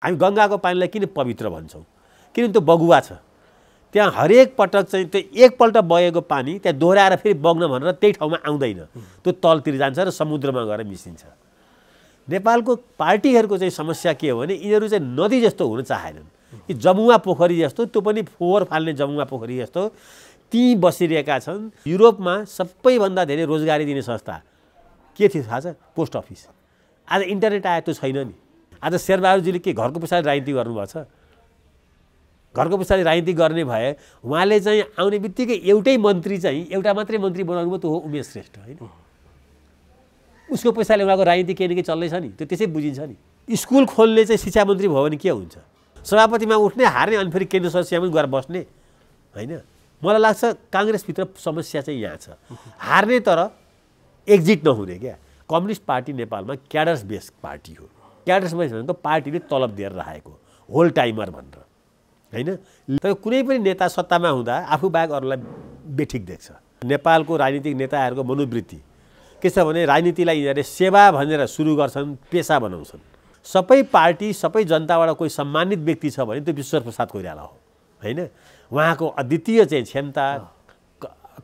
हामी गङ्गाको पानीलाई किन पवित्र भन्छौँ? किनभने त्यो बगुवा छ, त्यहाँ हरेक पटक चाहिँ त्यो एकपल्ट बगेको पानी त्यहाँ दोहोऱ्याएर फेरि बग्न भनेर त्यही ठाउँमा आउँदैन, त्यो तलतिर जान्छ र समुद्रमा गएर मिसिन्छ। नेपालको पार्टीहरूको चाहिँ समस्या के हो भने यिनीहरू चाहिँ नदी जस्तो हुन चाहेनन्, कि जमुवा पोखरी जस्तो, त्यो पनि फोहोर फाल्ने जमुवा पोखरी जस्तो ती बसिरहेका छन्। युरोपमा सबैभन्दा धेरै रोजगारी दिने संस्था के थियो थाहा छ? Post office. आज इन्टरनेट आयो, त्यो छैन नि। आज शेरबहादुरजीले के घरको पछाडि राजनीति गर्नुभएको छ? घरको पछाडि राजनीति गर्ने भए उहाँले चाहिँ आउने बित्तिकै एउटै मन्त्री चाहिँ एउटा मात्रै मन्त्री बनाउनु भयो, त्यो हो उमेश श्रेष्ठ, होइन? उसको पैसाले उहाँको राजनीति केही न केही चल्दैछ नि, त्यो त्यसै बुझिन्छ नि। स्कुल खोल्ने चाहिँ शिक्षा मन्त्री भयो भने के हुन्छ? सभापतिमा उठ्ने, हार्ने, अनि फेरि केन्द्र सदस्यमा गएर बस्ने, होइन? मलाई लाग्छ काङ्ग्रेसभित्र समस्या चाहिँ यहाँ छ, हार्ने तर एक्जिट नहुने। क्या कम्युनिस्ट पार्टी नेपालमा क्याडर्स बेस्ड पार्टी हो। क्याडर्स बेस्ड भनेको पार्टीले तलब दिएर राखेको, होल टाइमर भनेर, होइन? तर कुनै पनि नेता सत्तामा हुँदा आफू बाहेक अरूलाई बेठिक देख्छ। नेपालको राजनीतिक नेताहरूको मनोवृत्ति के छ भने राजनीतिलाई यिनीहरूले सेवा भनेर सुरु गर्छन्, पेसा बनाउँछन्। सबै पार्टी, सबै जनताबाट कोही सम्मानित व्यक्ति छ भने त्यो विश्वेश्वर प्रसाद कोइराला हो, होइन? उहाँको अद्वितीय चाहिँ क्षमता,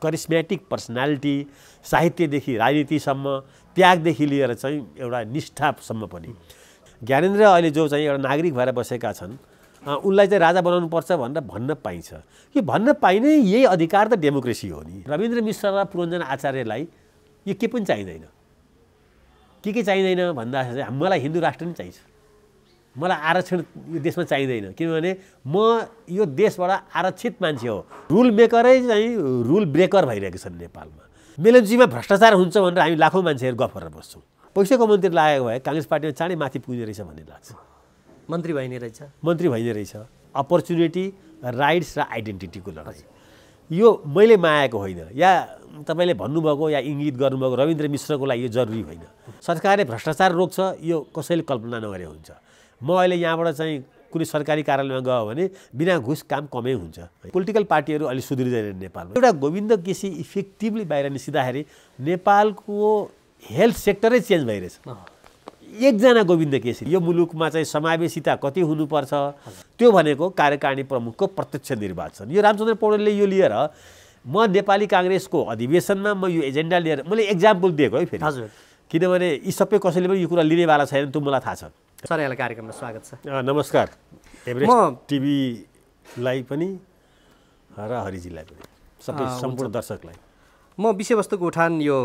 करिस्मेटिक पर्सनालिटी, साहित्यदेखि राजनीतिसम्म, त्यागदेखि लिएर चाहिँ एउटा निष्ठासम्म पनि। ज्ञानेन्द्र अहिले जो चाहिँ एउटा नागरिक भएर बसेका छन्, उनलाई चाहिँ राजा बनाउनुपर्छ भनेर भन्न पाइन्छ। यो भन्न पाइने यही अधिकार त डेमोक्रेसी हो नि। रविन्द्र मिश्र र पुरञ्जन आचार्यलाई यो के पनि चाहिँदैन। के चाहिँदैन भन्दाखेरि मलाई हिन्दू राष्ट्र नै चाहिन्छ, मलाई आरक्षण यो देशमा चाहिँदैन। किनभने म यो देशबाट आरक्षित मान्छे हो। रुल मेकरै चाहिँ रुल ब्रेकर भइरहेको छन् नेपालमा। मेलम्चीमा भ्रष्टाचार हुन्छ भनेर हामी लाखौँ मान्छेहरू गफ गरेर बस्छौँ। पैसाको मन्त्री लागेको भए काङ्ग्रेस पार्टीमा चाँडै माथि पुग्ने रहेछ भन्ने लाग्छ। मन्त्री भइने रहेछ, मन्त्री भइने रहेछ। अपर्च्युनिटी, राइट्स र आइडेन्टिटीको लडाइँ यो मैले मागेको होइन, या तपाईँले भन्नुभएको या इङ्गित गर्नुभएको रविन्द्र मिश्रको लागि यो जरुरी होइन। सरकारले भ्रष्टाचार रोक्छ, यो कसैले कल्पना नगरे हुन्छ। म अहिले यहाँबाट चाहिँ कुनै सरकारी कार्यालयमा गयो भने बिना घुस काम कमै हुन्छ। पोलिटिकल पार्टीहरू अलि सुध्रिँदैन नेपालमा। एउटा गोविन्द केसी इफेक्टिभली बाहिर निस्किँदाखेरि नेपालको हेल्थ सेक्टरै चेन्ज भइरहेछ। एकजना गोविन्द केसी, यो मुलुकमा चाहिँ समावेशिता कति हुनुपर्छ त्यो भनेको कार्यकारिणी प्रमुखको प्रत्यक्ष निर्वाचन। यो रामचन्द्र पौडेलले यो लिएर म नेपाली काङ्ग्रेसको अधिवेशनमा म यो एजेन्डा लिएर मैले एक्जाम्पल दिएको है फेरि। हजुर, किनभने यी सबै कसैले पनि यो कुरा लिनेवाला छैन, त्यो मलाई थाहा छ। सर, यहाँलाई कार्यक्रममा स्वागत छ। नमस्कार एभरेस्ट टिभीलाई पनि र हरिजीलाई पनि, सबै सम्पूर्ण दर्शकलाई। म विषयवस्तुको उठान यो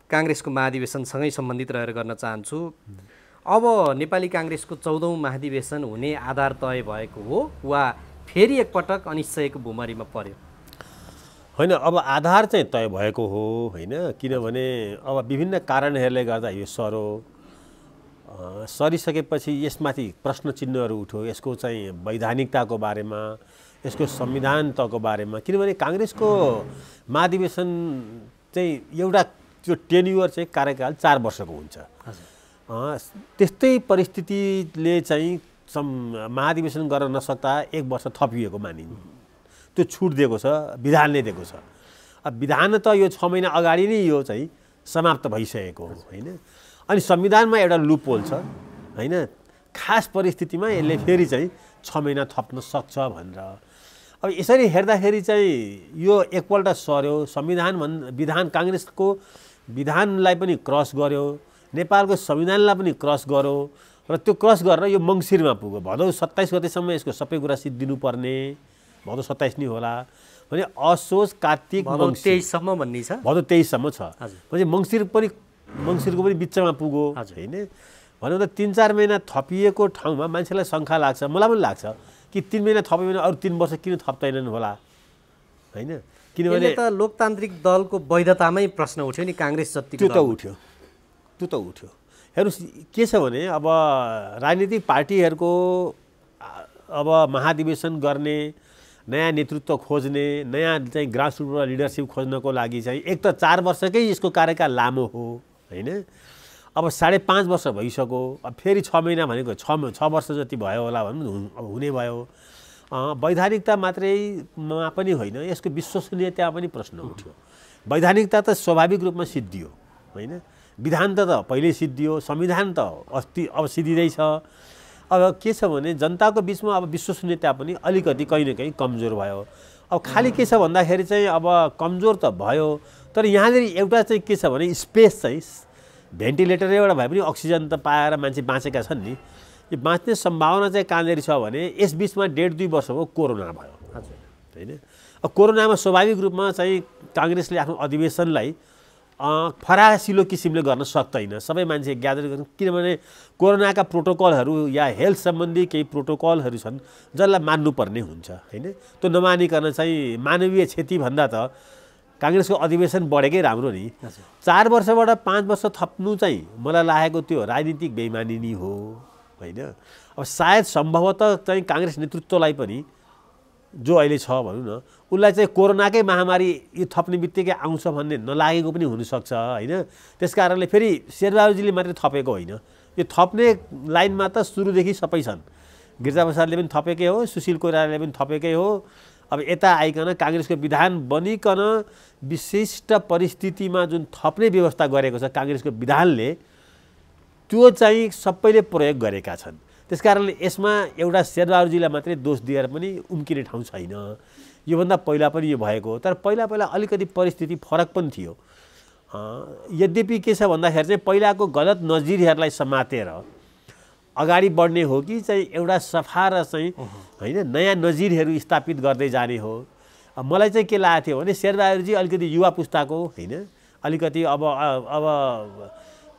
काङ्ग्रेसको महाधिवेशनसँगै सम्बन्धित रहेर गर्न चाहन्छु। अब नेपाली काङ्ग्रेसको 14औं महाधिवेशन हुने आधार तय भएको हो वा फेरि एकपटक अनिश्चयको भुमरीमा पर्यो? होइन, अब आधार चाहिँ तय भएको हो, होइन? किनभने अब विभिन्न कारणहरूले गर्दा यो सरिसकेपछि यसमाथि प्रश्न चिन्हहरू उठ्यो। यसको चाहिँ वैधानिकताको बारेमा, यसको संविधानताको बारेमा। किनभने काङ्ग्रेसको महाधिवेशन चाहिँ एउटा त्यो टेन्युअर चाहिँ कार्यकाल 4 वर्षको हुन्छ। त्यस्तै परिस्थितिले चाहिँ महाधिवेशन गर्न नसक्दा 1 वर्ष थपिएको मानिन्छ। त्यो छुट दिएको छ, विधानले दिएको छ। अब विधान त यो 6 महिना अगाडि नै यो चाहिँ समाप्त भइसकेको हो, होइन? अनि संविधानमा एउटा लुप होल छ, होइन? खास परिस्थितिमा यसले फेरि चाहिँ 6 महिना थप्न सक्छ भनेर। अब यसरी हेर्दाखेरि चाहिँ यो एकपल्ट सर्यो। विधान काङ्ग्रेसको विधानलाई पनि क्रस गर्यो, नेपालको संविधानलाई पनि क्रस गर्यो, र त्यो क्रस गरेर यो मङ्सिरमा पुग्यो। भदौ 27 गतेसम्म यसको सबै कुरा सिद्धिनुपर्ने, भदौ 27 नै होला भने असोज कार्तिक मङ्सिर 23 सम्म भन्ने छ। भदौ 23 सम्म छ भने मङ्सिरको पनि बिचमा पुग्यो, होइन? भन्नु त 3-4 महिना थपिएको ठाउँमा मान्छेलाई शङ्का लाग्छ, मलाई पनि लाग्छ कि 3 महिना थप्यो भने अरू 3 वर्ष किन थप्दैनन् होला, होइन? किनभने त लोकतान्त्रिक दलको वैधतामै प्रश्न उठ्यो नि, काङ्ग्रेस जति त्यो त उठ्यो। हेर्नुहोस् के छ भने अब राजनीतिक पार्टीहरूको अब महाधिवेशन गर्ने, नयाँ नेतृत्व खोज्ने, नयाँ चाहिँ ग्रासरुटबाट लिडरसिप खोज्नको लागि चाहिँ एक त 4 वर्षकै यसको कार्यकाल लामो हो, होइन? अब 5.5 वर्ष भइसक्यो। अब फेरि 6 महिना भनेको 6 वर्ष जति भयो होला भन्नु, अब हुने भयो। वैधानिकता मात्रैमा पनि होइन, यसको विश्वसनीयता पनि प्रश्न उठ्यो। वैधानिकता त स्वाभाविक रूपमा सिद्धियो, होइन? विधान त पहिल्यै सिद्धियो, संविधान त अस्ति अब सिद्धिँदैछ। अब के छ भने जनताको बिचमा अब विश्वसनीयता पनि अलिकति कहीँ न कहीँ कमजोर भयो। अब खालि के छ भन्दाखेरि चाहिँ अब कमजोर त भयो, तर यहाँनिर एउटा चाहिँ के छ भने स्पेस चाहिँ भेन्टिलेटरैबाट भए पनि अक्सिजन त पाएर मान्छे बाँचेका छन् नि। यो बाँच्ने सम्भावना चाहिँ कहाँनिर छ भने यस बिचमा 1.5-2 वर्षको कोरोना भयो होइन। अब कोरोनामा स्वाभाविक रूपमा चाहिँ काङ्ग्रेसले आफ्नो अधिवेशनलाई फरासिलो किसिमले गर्न सक्दैन, सबै मान्छे ग्यादर गर्नु, किनभने कोरोनाका प्रोटोकलहरू या हेल्थ सम्बन्धी केही प्रोटोकलहरू छन् जसलाई मान्नुपर्ने हुन्छ होइन। त्यो नमानिकन चाहिँ मानवीय क्षतिभन्दा त काङ्ग्रेसको अधिवेशन बढेकै राम्रो नि। 4 वर्षबाट 5 वर्ष थप्नु चाहिँ मलाई लागेको त्यो राजनीतिक बेइमानी नै हो होइन। अब सायद सम्भवतः चाहिँ काङ्ग्रेस नेतृत्वलाई पनि जो अहिले छ भनौँ न, उसलाई चाहिँ कोरोनाकै महामारी यो थप्ने बित्तिकै आउँछ भन्ने नलागेको पनि हुनसक्छ होइन। त्यस कारणले फेरि शेरबहादुरजीले मात्रै थपेको होइन, यो थप्ने लाइनमा त सुरुदेखि सबै छन्। गिरिजाप्रसादले पनि थपेकै हो, सुशील कोइरालाले पनि थपेकै हो। अब यता आइकन काङ्ग्रेसको विधान बनिकन विशिष्ट परिस्थितिमा जुन थप्ने व्यवस्था गरेको छ काङ्ग्रेसको विधानले, त्यो चाहिँ सबैले प्रयोग गरेका छन्। त्यस कारणले यसमा एउटा शेरबहादुरजीलाई मात्रै दोष दिएर पनि उम्किने ठाउँ छैन। योभन्दा पहिला पनि यो भएको, तर पहिला अलिकति परिस्थिति फरक पनि थियो। यद्यपि के छ भन्दाखेरि चाहिँ पहिलाको गलत नजिरहरूलाई समातेर अगाडि बढ्ने हो कि चाहिँ एउटा सफा र चाहिँ होइन नयाँ नजिरहरू स्थापित गर्दै जाने हो। मलाई चाहिँ के लागेको थियो भने शेरबहादुरजी अलिकति युवा पुस्ताको होइन, अलिकति अब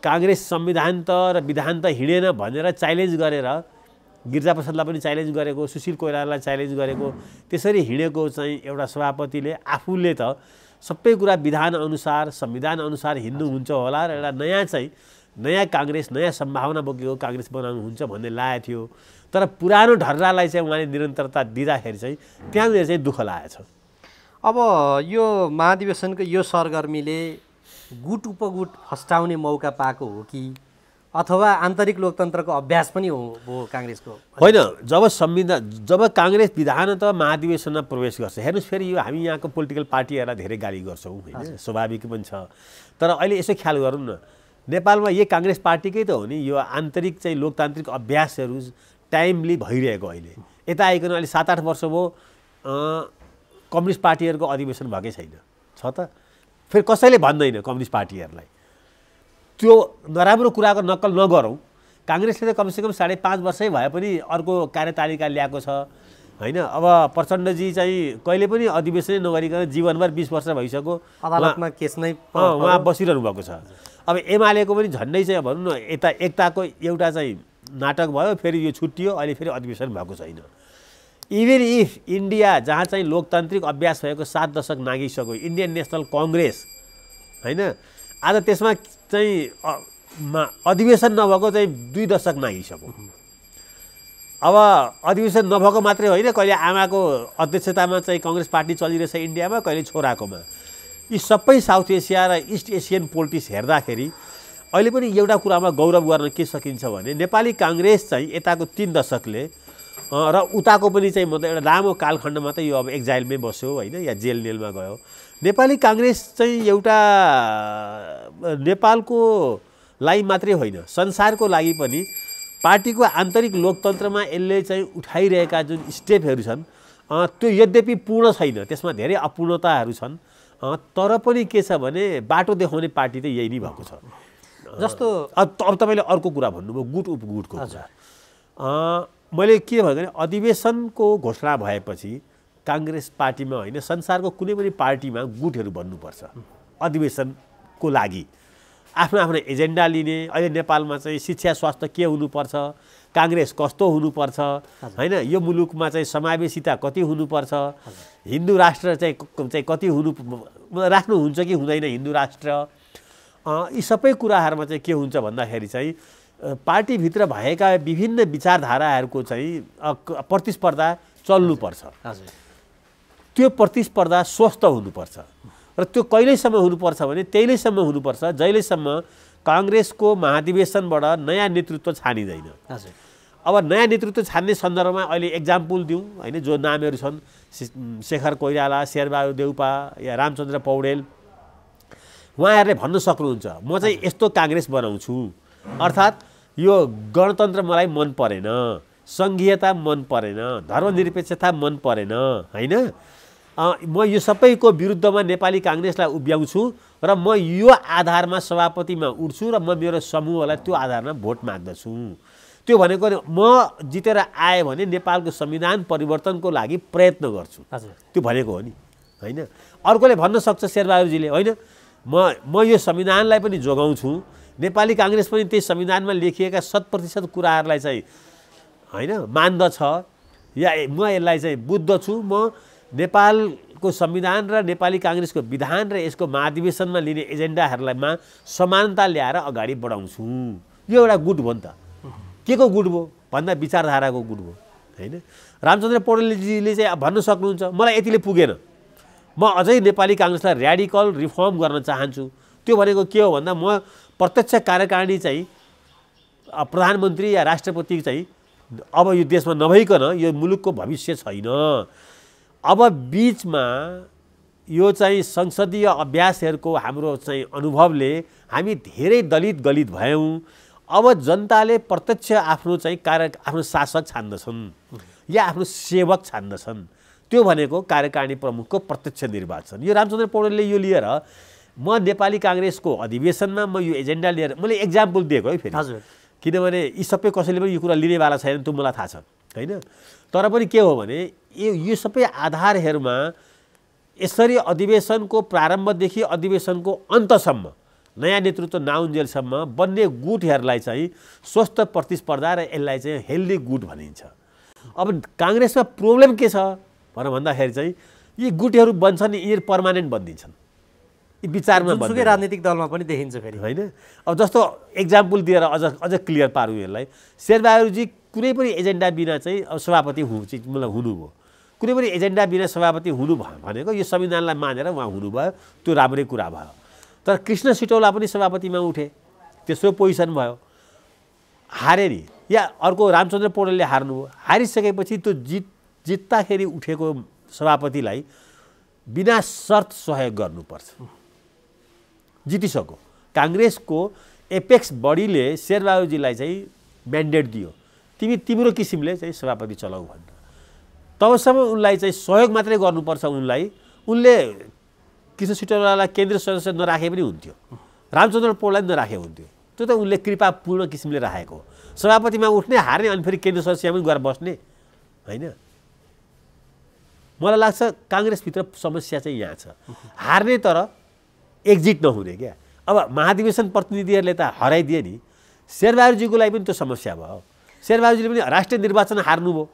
काङ्ग्रेस संविधान त र विधान त हिँडेन भनेर च्यालेन्ज गरेर गिरिजाप्रसादलाई पनि च्यालेन्ज गरेको, सुशील कोइरालालाई च्यालेन्ज गरेको, त्यसरी हिँडेको चाहिँ एउटा सभापतिले आफूले त सबै कुरा विधान अनुसार संविधान अनुसार हिँड्नुहुन्छ होला र एउटा नयाँ चाहिँ नयाँ काङ्ग्रेस, नयाँ सम्भावना बोकेको काङ्ग्रेस बनाउनुहुन्छ भन्ने लागेको थियो। तर पुरानो ढर्रालाई चाहिँ उहाँले निरन्तरता दिँदाखेरि चाहिँ त्यहाँनिर चाहिँ दुःख लागेको छ। अब यो महाधिवेशनको यो सरगर्मीले गुट उपगुट फस्टाउने मौका पाएको हो कि अथवा आन्तरिक लोकतन्त्रको अभ्यास पनि हो काङ्ग्रेसको? होइन, जब काङ्ग्रेस विधानतः महाधिवेशनमा प्रवेश गर्छ, हेर्नुहोस् फेरि यो हामी यहाँको पोलिटिकल पार्टीहरूलाई धेरै गाली गर्छौँ होइन, स्वाभाविक पनि छ। तर अहिले यसो ख्याल गरौँ न, नेपालमा यही काङ्ग्रेस पार्टीकै त हो नि यो आन्तरिक चाहिँ लोकतान्त्रिक अभ्यासहरू टाइमली भइरहेको। अहिले यता आइकन अहिले 7-8 वर्ष भयो कम्युनिस्ट पार्टीहरूको अधिवेशन भएकै छैन छ त। फेरि कसैले भन्दैन कम्युनिस्ट पार्टीहरूलाई त्यो नराम्रो कुराको नक्कल नगरौँ। काङ्ग्रेसले त कमसेकम 5.5 वर्षै भए पनि अर्को कार्यतालिका ल्याएको छ होइन। अब प्रचण्डजी चाहिँ कहिले पनि अधिवेशनै नगरिकन जीवनभर 20 वर्ष भइसक्यो अदालतमा केस नै उहाँ बसिरहनु भएको छ। अब एमालेको पनि झन्डै चाहिँ भनौँ न एकताको एउटा चाहिँ नाटक भयो, फेरि यो छुट्टियो, अहिले फेरि अधिवेशन भएको छैन। इभन इफ इन्डिया जहाँ चाहिँ लोकतान्त्रिक अभ्यास भएको 7 दशक नागिसक्यो, इन्डियन नेसनल कङ्ग्रेस होइन, आज त्यसमा चाहिँ अधिवेशन नभएको चाहिँ 2 दशक नागिसक्यो। अब अधिवेशन नभएको मात्रै होइन, कहिले आमाको अध्यक्षतामा चाहिँ कङ्ग्रेस पार्टी चलिरहेछ इन्डियामा, कहिले छोराकोमा। यी सबै साउथ एसिया र इस्ट एसियन पोलिटिक्स हेर्दाखेरि अहिले पनि एउटा कुरामा गौरव गर्न के सकिन्छ भने नेपाली काङ्ग्रेस चाहिँ यताको 3 दशकले र उताको पनि चाहिँ मतलब एउटा लामो कालखण्डमा त यो अब एक्जाइलमै बस्यो होइन या जेल नेलमा गयो। नेपाली काङ्ग्रेस चाहिँ एउटा नेपालको लागि मात्रै होइन संसारको लागि पनि पार्टीको आन्तरिक लोकतन्त्रमा यसले चाहिँ उठाइरहेका जुन स्टेपहरू छन् त्यो यद्यपि पूर्ण छैन, त्यसमा धेरै अपूर्णताहरू छन्, तर पनि के छ भने बाटो देखाउने पार्टी त यही नै भएको छ। जस्तो अब तपाईँले अर्को कुरा भन्नुभयो गुट उपगुटको कुरा। मैले के भयो भने अधिवेशनको घोषणा भएपछि काङ्ग्रेस पार्टीमा होइन संसारको कुनै पनि पार्टीमा गुटहरू बन्नुपर्छ अधिवेशनको लागि, आफ्नो आफ्नो एजेन्डा लिने। अहिले नेपालमा चाहिँ शिक्षा स्वास्थ्य के हुनुपर्छ, काङ्ग्रेस कस्तो हुनुपर्छ होइन, यो मुलुकमा चाहिँ समावेशिता कति हुनुपर्छ, हिन्दू राष्ट्र चाहिँ कति राख्नुहुन्छ कि हुँदैन हिन्दू राष्ट्र, यी सबै कुराहरूमा चाहिँ के हुन्छ भन्दाखेरि चाहिँ पार्टीभित्र भएका विभिन्न विचारधाराहरूको चाहिँ प्रतिस्पर्धा चल्नुपर्छ। त्यो प्रतिस्पर्धा स्वस्थ हुनुपर्छ र त्यो कहिलेसम्म हुनुपर्छ भने त्यहिलेसम्म हुनुपर्छ जहिलेसम्म काङ्ग्रेसको महाधिवेशनबाट नयाँ नेतृत्व छानिँदैन। अब नयाँ नेतृत्व छान्ने सन्दर्भमा अहिले एक्जाम्पल दिउँ होइन, जो नामहरू छन् शेखर कोइराला, शेरबहादुर देउपा या रामचन्द्र पौडेल, उहाँहरूले भन्न सक्नुहुन्छ म चाहिँ यस्तो काङ्ग्रेस बनाउँछु, अर्थात् यो गणतन्त्र मलाई मन परेन, सङ्घीयता मन परेन, धर्मनिरपेक्षता मन परेन, होइन, म यो सबैको विरुद्धमा नेपाली काङ्ग्रेसलाई उभ्याउँछु र म यो आधारमा सभापतिमा उठ्छु र म मेरो समूहलाई त्यो आधारमा भोट माग्दछु। त्यो भनेको म जितेर आएँ भने नेपालको संविधान परिवर्तनको लागि प्रयत्न गर्छु, त्यो भनेको हो नि, होइन। अर्कोले भन्न सक्छ शेरबहादुरजीले, होइन, म यो संविधानलाई पनि जोगाउँछु, नेपाली काङ्ग्रेस पनि त्यही संविधानमा लेखिएका 100% कुराहरूलाई चाहिँ, होइन, मान्दछ, या म यसलाई चाहिँ बुझ्दछु, म नेपालको संविधान र नेपाली काङ्ग्रेसको विधान र यसको महाधिवेशनमा लिने एजेन्डाहरूलाईमा समानता ल्याएर अगाडि बढाउँछु। यो एउटा गुट हो नि त। के को गुट भयो भन्दा विचारधाराको गुट भयो, होइन। रामचन्द्र पौडेलजीले चाहिँ भन्न सक्नुहुन्छ मलाई यतिले पुगेन, म अझै नेपाली काङ्ग्रेसलाई र्याडिकल रिफर्म गर्न चाहन्छु। त्यो भनेको के हो भन्दा म प्रत्यक्ष कार्यकारिणी चाहिँ प्रधानमन्त्री या राष्ट्रपति चाहिँ अब यो देशमा नभइकन यो मुलुकको भविष्य छैन। अब बीचमा यो चाहिँ संसदीय अभ्यासहरूको हाम्रो चाहिँ अनुभवले हामी धेरै दलित गलित भयौँ। अब जनताले प्रत्यक्ष आफ्नो चाहिँ आफ्नो शासक छान्दछन् या आफ्नो सेवक छान्दछन्। त्यो भनेको कार्यकारिणी प्रमुखको प्रत्यक्ष निर्वाचन। यो रामचन्द्र पौडेलले यो लिएर म नेपाली काङ्ग्रेसको अधिवेशनमा म यो एजेन्डा लिएर मैले एक्जाम्पल दिएको है फेरि, हजुर, किनभने यी सबै कसैले पनि यो कुरा लिनेवाला छैन, त्यो मलाई थाहा छ, होइन। तर पनि के हो भने यो सबै आधारहरूमा यसरी अधिवेशनको प्रारम्भदेखि अधिवेशनको अन्तसम्म नयाँ नेतृत्व नआउन्जेलसम्म बन्ने गुटहरूलाई चाहिँ स्वस्थ प्रतिस्पर्धा र यसलाई चाहिँ हेल्दी गुट भनिन्छ। अब काङ्ग्रेसमा प्रब्लम के छ भन्दाखेरि चाहिँ यी गुटहरू बन्छन्, यिनीहरू पर्मानेन्ट बनिदिन्छन्, यी विचारमा जुनसुकै राजनीतिक दलमा पनि देखिन्छ फेरि, होइन। अब जस्तो एक्जाम्पल दिएर अझ क्लियर पारौँ यसलाई, शेरबहादुरजी कुनै पनि एजेन्डा बिना चाहिँ अब सभापति मतलब हुनुभयो। कुनै पनि एजेन्डा बिना सभापति हुनु भनेको यो संविधानलाई मानेर उहाँ हुनुभयो, त्यो राम्रै कुरा भयो। तर कृष्ण सिटौला पनि सभापतिमा उठे, तेस्रो पोजिसन भयो, हारे नि। या अर्को रामचन्द्र पौडेलले हार्नुभयो, हारिसकेपछि त्यो जित्दाखेरि उठेको सभापतिलाई बिना शर्त सहयोग गर्नुपर्छ। जितिसक्यो, काङ्ग्रेसको एपेक्स बडीले शेरबहादुरजीलाई चाहिँ म्यान्डेट दियो, तिम्रो किसिमले चाहिँ सभापति चलाऊ भनेर। तबसम्म उनलाई चाहिँ सहयोग मात्रै गर्नुपर्छ उनलाई। उनले कृष्ण सिटौलालाई केन्द्रीय सदस्य नराखे पनि हुन्थ्यो, रामचन्द्र पौडेललाई नराखे हुन्थ्यो। त्यो त उनले कृपापूर्ण किसिमले राखेको। सभापतिमा उठ्ने, हार्ने, अनि फेरि केन्द्रीय सदस्यमा पनि गएर बस्ने, होइन। मलाई लाग्छ काङ्ग्रेसभित्र समस्या चाहिँ यहाँ छ, हार्ने तर एक्जिट नहुने क्या। अब महाधिवेशन प्रतिनिधिहरूले त हराइदिए नि, शेरबहादुरजीको लागि पनि त्यो समस्या भयो। शेरबहादुरजीले पनि राष्ट्रिय निर्वाचन हार्नुभयो,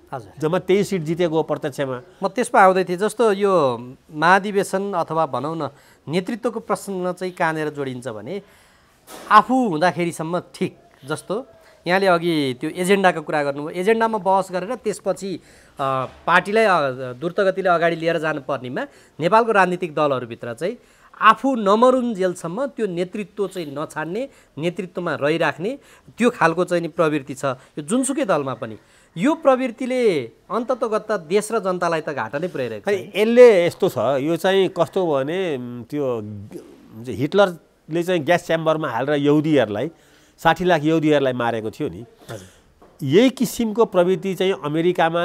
हजुर, जम्मा 23 सिट जितेको प्रत्यक्षमा। म त्यसमा आउँदै थिएँ। जस्तो यो महाधिवेशन अथवा भनौँ न नेतृत्वको प्रसङ्ग चाहिँ कहाँनिर जोडिन्छ भने आफू हुँदाखेरिसम्म ठिक। जस्तो यहाँले अघि त्यो एजेन्डाको कुरा गर्नुभयो, एजेन्डामा बहस गरेर त्यसपछि पार्टीलाई द्रुतगतिले अगाडि लिएर जानुपर्नेमा नेपालको राजनीतिक दलहरूभित्र चाहिँ आफू नमरुन्जेलसम्म त्यो नेतृत्व चाहिँ नछाड्ने, नेतृत्वमा रहिराख्ने त्यो खालको चाहिँ नि प्रवृत्ति छ यो जुनसुकै दलमा पनि। यो प्रवृत्तिले अन्ततगत देश र जनतालाई त घाटा नै पुर्याइरहेको छ। यसले यस्तो छ, यो चाहिँ कस्तो भने त्यो हिटलरले चाहिँ ग्यास च्याम्बरमा हालेर यहुदीहरूलाई 60 लाख यहुदीहरूलाई मारेको थियो नि, यही किसिमको प्रवृत्ति चाहिँ अमेरिकामा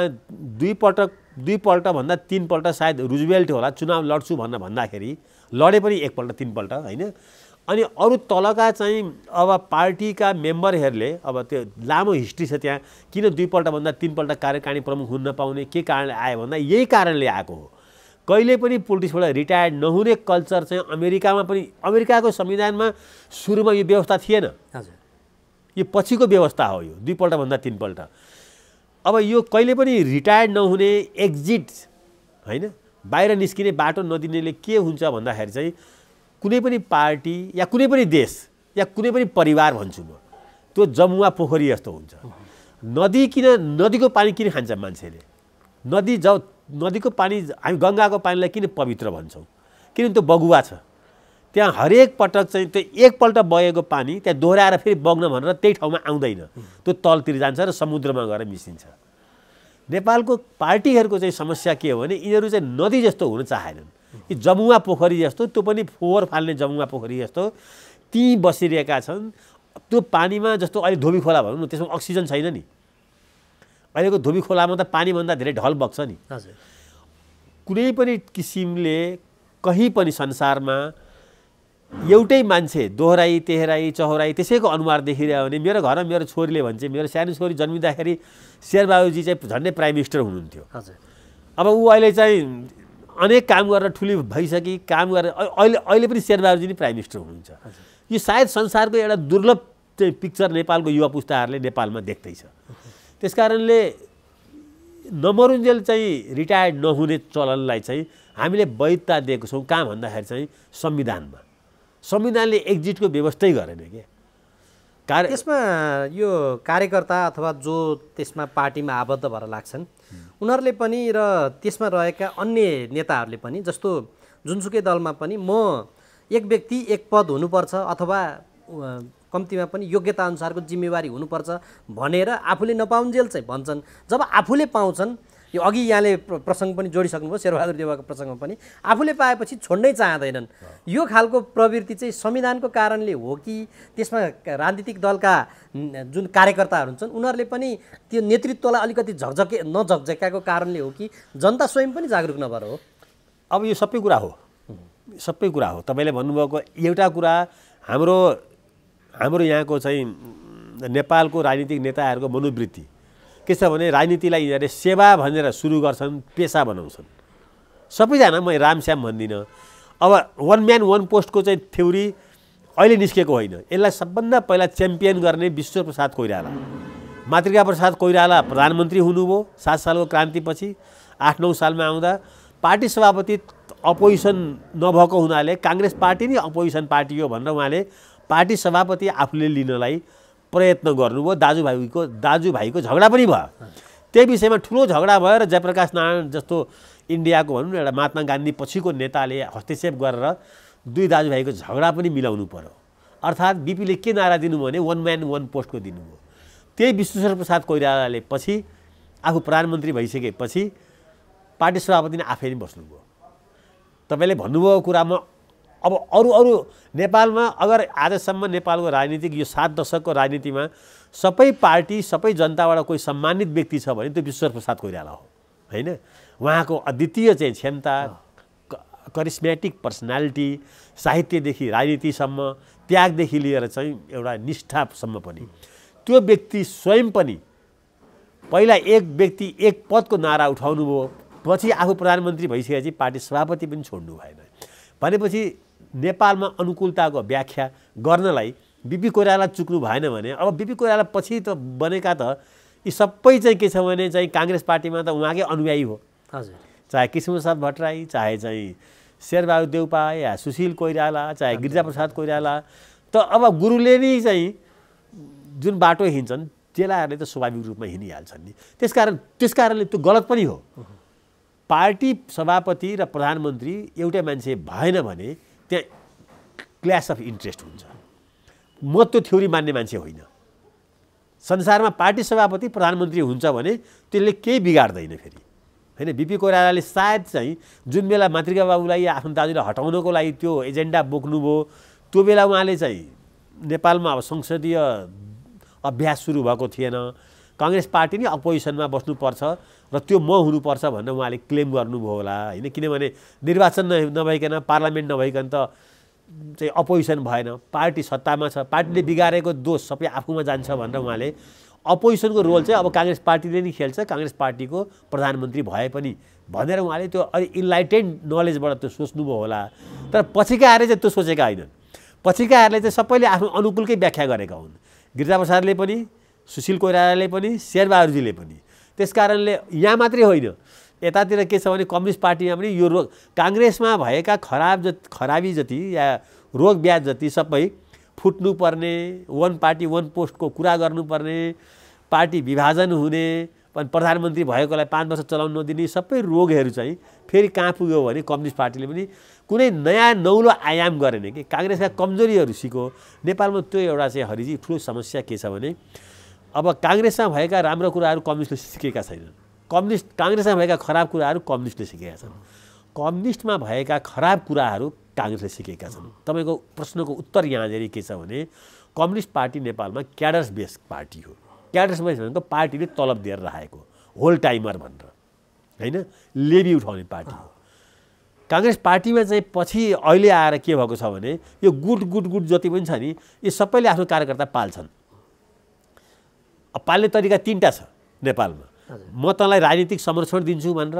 दुईपल्ट भन्दा 3 पल्ट सायद रुजवेल्ट होला चुनाव लड्छु भन्दाखेरि लडे पनि 1 पल्ट 3 पल्ट, होइन। अनि अरू तलका चाहिँ अब पार्टीका मेम्बरहरूले अब त्यो लामो हिस्ट्री छ त्यहाँ, किन 2 पल्ट भन्दा 3 पल्ट कार्यकारिणी प्रमुख हुन नपाउने, के कारणले आयो भन्दा यही कारणले आएको हो। कहिले पनि पोलिटिक्सबाट रिटायर्ड नहुने कल्चर चाहिँ अमेरिकामा पनि, अमेरिकाको संविधानमा सुरुमा यो व्यवस्था थिएन, हजुर, यो पछिको व्यवस्था हो यो 2 पल्ट भन्दा 3 पल्ट। अब यो कहिले पनि रिटायर्ड नहुने एक्जिट, होइन, बाहिर निस्किने बाटो नदिनेले के हुन्छ भन्दाखेरि चाहिँ कुनै पनि पार्टी या कुनै पनि देश या कुनै पनि परिवार भन्छु म, त्यो जमुवा पोखरी जस्तो हुन्छ। नदीको पानी किन खान्छ मान्छेले? नदीको पानी, हामी गङ्गाको पानीलाई किन पवित्र भन्छौँ? किनभने त्यो बगुवा छ, त्यहाँ हरेक पटक चाहिँ त्यो एकपल्ट बगेको पानी त्यहाँ दोहोऱ्याएर फेरि बग्न भनेर त्यही ठाउँमा आउँदैन, त्यो तलतिर जान्छ र समुद्रमा गएर मिसिन्छ। नेपालको पार्टीहरूको चाहिँ समस्या के हो भने यिनीहरू चाहिँ नदी जस्तो हुन चाहेनन्, यी जमुवा पोखरी जस्तो, त्यो पनि फोहोर फाल्ने जमुवा पोखरी जस्तो ती बसिरहेका छन्। त्यो पानीमा जस्तो अहिले धोबी खोला भनौँ न, त्यसमा अक्सिजन छैन नि। अहिलेको धोबी खोलामा त पानीभन्दा धेरै ढल बग्छ नि। हजुर। कुनै पनि किसिमले कहीँ पनि संसारमा एउटै मान्छे दोहोराई तेह्राई चौराई त्यसैको अनुहार देखिरह्यो भने मेरो घरमा मेरो छोरीले भन्छ, मेरो सानो छोरी जन्मिँदाखेरि शेरबहादुरजी चाहिँ झन्डै प्राइम मिनिस्टर हुनुहुन्थ्यो। हजुर। अब ऊ अहिले चाहिँ अनेक काम गरेर ठुली भइसकी, काम गरेर अहिले पनि शेरबहादुरजी नै प्राइम मिनिस्टर हुनुहुन्छ। यो सायद संसारको एउटा दुर्लभ चाहिँ पिक्चर नेपालको युवा पुस्ताहरूले नेपालमा देख्दैछ। त्यस कारणले नमरुन्जेल चाहिँ रिटायर्ड नहुने चलनलाई चाहिँ हामीले वैधता दिएको छौँ। कहाँ भन्दाखेरि चाहिँ संविधानमा। संविधानले एक्जिटको व्यवस्थै गरेन के। त्यसमा यो कार्यकर्ता अथवा जो त्यसमा पार्टीमा आबद्ध भएर लाग्छन् उनीहरूले पनि र त्यसमा रहेका अन्य नेताहरूले पनि, जस्तो जुनसुकै दलमा पनि म एक व्यक्ति एक पद हुनुपर्छ अथवा कम्तीमा पनि योग्यता अनुसारको जिम्मेवारी हुनुपर्छ भनेर आफूले नपाउन्जेल चाहिँ भन्छन्। जब आफूले पाउँछन्, यो अघि यहाँले प्रसङ्ग पनि जोडिसक्नुभयो शेरबहादुर देउवाको प्रसङ्गमा पनि, आफूले पाएपछि छोड्नै चाहँदैनन्। यो खालको प्रवृत्ति चाहिँ संविधानको कारणले हो कि त्यसमा राजनीतिक दलका जुन कार्यकर्ताहरू हुन्छन् उनीहरूले पनि त्यो नेतृत्वलाई अलिकति नझकझकाएको कारणले हो कि जनता स्वयं पनि जागरुक नभएर हो? अब यो सबै कुरा हो, सबै कुरा हो। तपाईँले भन्नुभएको एउटा कुरा हाम्रो यहाँको चाहिँ नेपालको राजनीतिक नेताहरूको मनोवृत्ति के छ भने राजनीतिलाई यिनीहरूले सेवा भनेर सुरु गर्छन्, पेसा बनाउँछन्। सबैजना, म रामश्याम भन्दिनँ। अब वान म्यान वान पोस्टको चाहिँ थ्योरी अहिले निस्केको होइन। यसलाई सबभन्दा पहिला च्याम्पियन गर्ने विश्वप्रसाद कोइराला, मातृका प्रसाद कोइराला प्रधानमन्त्री हुनुभयो 7 सालको क्रान्तिपछि। 8-9 सालमा आउँदा पार्टी सभापति अपोजिसन नभएको हुनाले काङ्ग्रेस पार्टी नै अपोजिसन पार्टी हो भनेर उहाँले पार्टी सभापति आफूले लिनलाई प्रयत्न गर्नुभयो। दाजुभाइको झगडा पनि भयो। त्यही विषयमा ठुलो झगडा भयो र जयप्रकाश नारायण जस्तो इन्डियाको भनौँ न एउटा महात्मा गान्धी पछिको नेताले हस्तक्षेप गरेर दुई दाजुभाइको झगडा पनि मिलाउनु पर्यो। अर्थात् बिपीले के नारा दिनुभयो भने वान म्यान वान पोस्टको दिनुभयो। त्यही विश्वेश्वर प्रसाद कोइरालाले पछि आफू प्रधानमन्त्री भइसकेपछि पार्टी सभापति नै आफै नै बस्नुभयो। तपाईँले भन्नुभएको कुरामा अब अरू नेपालमा अगर आजसम्म नेपालको राजनीतिक यो 7 दशकको राजनीतिमा सबै पार्टी सबै जनताबाट कोही सम्मानित व्यक्ति छ भने त्यो विश्वेश्वर प्रसाद कोइराला हो, होइन? उहाँको अद्वितीय चाहिँ क्षमता, करिस्मेटिक पर्सनालिटी, साहित्यदेखि राजनीतिसम्म, त्यागदेखि लिएर चाहिँ एउटा निष्ठासम्म पनि त्यो व्यक्ति स्वयं पनि पहिला एक व्यक्ति एक पदको नारा उठाउनु भयो, पछि आफू प्रधानमन्त्री भइसकेपछि पार्टी सभापति पनि छोड्नु भएन। भनेपछि नेपालमा अनुकूलताको व्याख्या गर्नलाई बिपी कोइराला चुक्नु भएन भने अब बिपी कोइराला पछि त बनेका त यी सबै चाहिँ के छ भने चाहिँ काङ्ग्रेस पार्टीमा त उहाँकै अनुयायी हो। हजुर। चाहे कृष्णप्रसाद भट्टराई, चाहे चाहिँ शेरबहादुर देउपा या सुशील कोइराला, चाहे गिरिजाप्रसाद कोइराला, त अब गुरुले नै चाहिँ जुन बाटो हिँड्छन् चेलाहरूले त स्वाभाविक रूपमा हिँडिहाल्छन् नि। त्यसकारणले त्यो गलत पनि हो। पार्टी सभापति र प्रधानमन्त्री एउटै मान्छे भएन भने त्यहाँ क्ल्यास अफ इन्ट्रेस्ट हुन्छ। म त्यो थ्योरी मान्ने मान्छे होइन। संसारमा पार्टी सभापति प्रधानमन्त्री हुन्छ भने त्यसले केही बिगार्दैन फेरि, होइन? बिपी कोइरालाले सायद चाहिँ जुन बेला मातृका बाबुलाई आफ्नो दाजुलाई हटाउनको लागि त्यो एजेन्डा बोक्नुभयो त्यो बेला उहाँले चाहिँ नेपालमा अब संसदीय अभ्यास सुरु भएको थिएन, काङ्ग्रेस पार्टी नै अपोजिसनमा बस्नुपर्छ र त्यो म हुनुपर्छ भनेर उहाँले क्लेम गर्नुभयो होला, होइन? किनभने निर्वाचन नभइकन, पार्लियामेन्ट नभइकन त चाहिँ अपोजिसन भएन, पार्टी सत्तामा छ, पार्टीले बिगारेको दोष सबै आफूमा जान्छ भनेर उहाँले अपोजिसनको रोल चाहिँ अब काङ्ग्रेस पार्टीले नै खेल्छ, काङ्ग्रेस पार्टीको प्रधानमन्त्री भए पनि भनेर उहाँले त्यो अलि इन्लाइटेन्ड नलेजबाट त्यो सोच्नुभयो होला। तर पछिकाहरूले चाहिँ त्यो सोचेका होइनन्। पछिकाहरूले चाहिँ सबैले आफ्नो अनुकूलकै व्याख्या गरेका हुन्। गिरिजाप्रसादले पनि, सुशील कोइरालाले पनि, शेरबहादुरजीले पनि। त्यसकारणले यहाँ मात्रै होइन, यतातिर के छ भने कम्युनिस्ट पार्टीमा पनि यो रोग, काङ्ग्रेसमा भएका खराबी जति या रोग ब्याज जति सबै फुट्नुपर्ने, वान पार्टी वान पोस्टको कुरा गर्नुपर्ने, पार्टी विभाजन हुने, प्रधानमन्त्री भएकोलाई 5 वर्ष चलाउन नदिने सबै रोगहरू चाहिँ फेरि कहाँ पुग्यो भने कम्युनिस्ट पार्टीले पनि कुनै नयाँ नौलो आयाम गरेन कि काङ्ग्रेसका कमजोरीहरू सिक्यो। नेपालमा त्यो एउटा चाहिँ हरिजी ठुलो समस्या के छ भने अब काङ्ग्रेसमा भएका राम्रो कुराहरू कम्युनिस्टले सिकेका छैनन्, काङ्ग्रेसमा भएका खराब कुराहरू कम्युनिस्टले सिकेका छन्, कम्युनिस्टमा भएका खराब कुराहरू काङ्ग्रेसले सिकेका छन्। तपाईँको प्रश्नको उत्तर यहाँनिर के छ भने कम्युनिस्ट पार्टी नेपालमा क्याडर्स बेस्ड पार्टी हो। क्याडर्स बेस्ड भनेको पार्टीले तलब दिएर राखेको होल टाइमर भनेर होइन, लेबी उठाउने पार्टी हो। काङ्ग्रेस पार्टीमा चाहिँ पछि अहिले आएर के भएको छ भने यो गुट जति पनि छ नि यो सबैले आफ्नो कार्यकर्ता पाल्छन्। पाल्ने तरिका 3टा छ नेपालमा। म तँलाई राजनीतिक संरक्षण दिन्छु भनेर,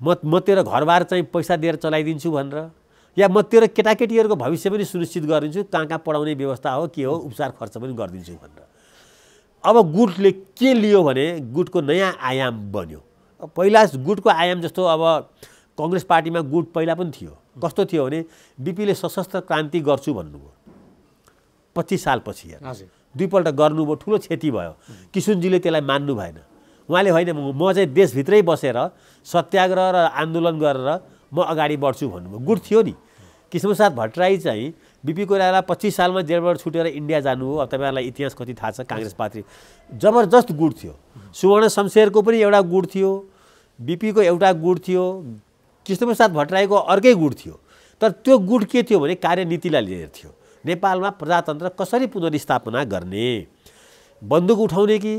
म तेरो घरबार चाहिँ पैसा दिएर चलाइदिन्छु भनेर, या म तेरो केटाकेटीहरूको भविष्य पनि सुनिश्चित गरिदिन्छु, कहाँ पढाउने व्यवस्था हो के हो उपचार खर्च पनि गरिदिन्छु भनेर। अब गुटले के लियो भने गुटको नयाँ आयाम बन्यो। पहिला गुटको आयाम जस्तो अब कांग्रेस पार्टीमा गुट पहिला पनि थियो। कस्तो थियो भने बीपीले सशस्त्र क्रान्ति गर्छु भन्नुभयो 25 सालपछि यार, दुईपल्ट गर्नुभयो, ठुलो क्षति भयो। किशुनजीले त्यसलाई मान्नु भएन। उहाँले होइन म चाहिँ देशभित्रै बसेर सत्याग्रह र आन्दोलन गरेर म अगाडि बढ्छु भन्नुभयो। गुट थियो नि। कृष्णप्रसाद भट्टराई चाहिँ बीपी कोइराला 25 सालमा जेलबाट छुटेर इन्डिया जानुभयो। अब तपाईँहरूलाई इतिहास कति थाहा छ। काङ्ग्रेस पार्टी जबरजस्त गुट थियो। सुवर्ण शमशेरको पनि एउटा गुट थियो, बीपीको एउटा गुट थियो, कृष्णप्रसाद भट्टराईको अर्कै गुट थियो। तर त्यो गुट के थियो भने कार्यनीतिलाई लिएर थियो। नेपालमा प्रजातन्त्र कसरी पुनर्स्थापना गर्ने, बन्दुक उठाउने कि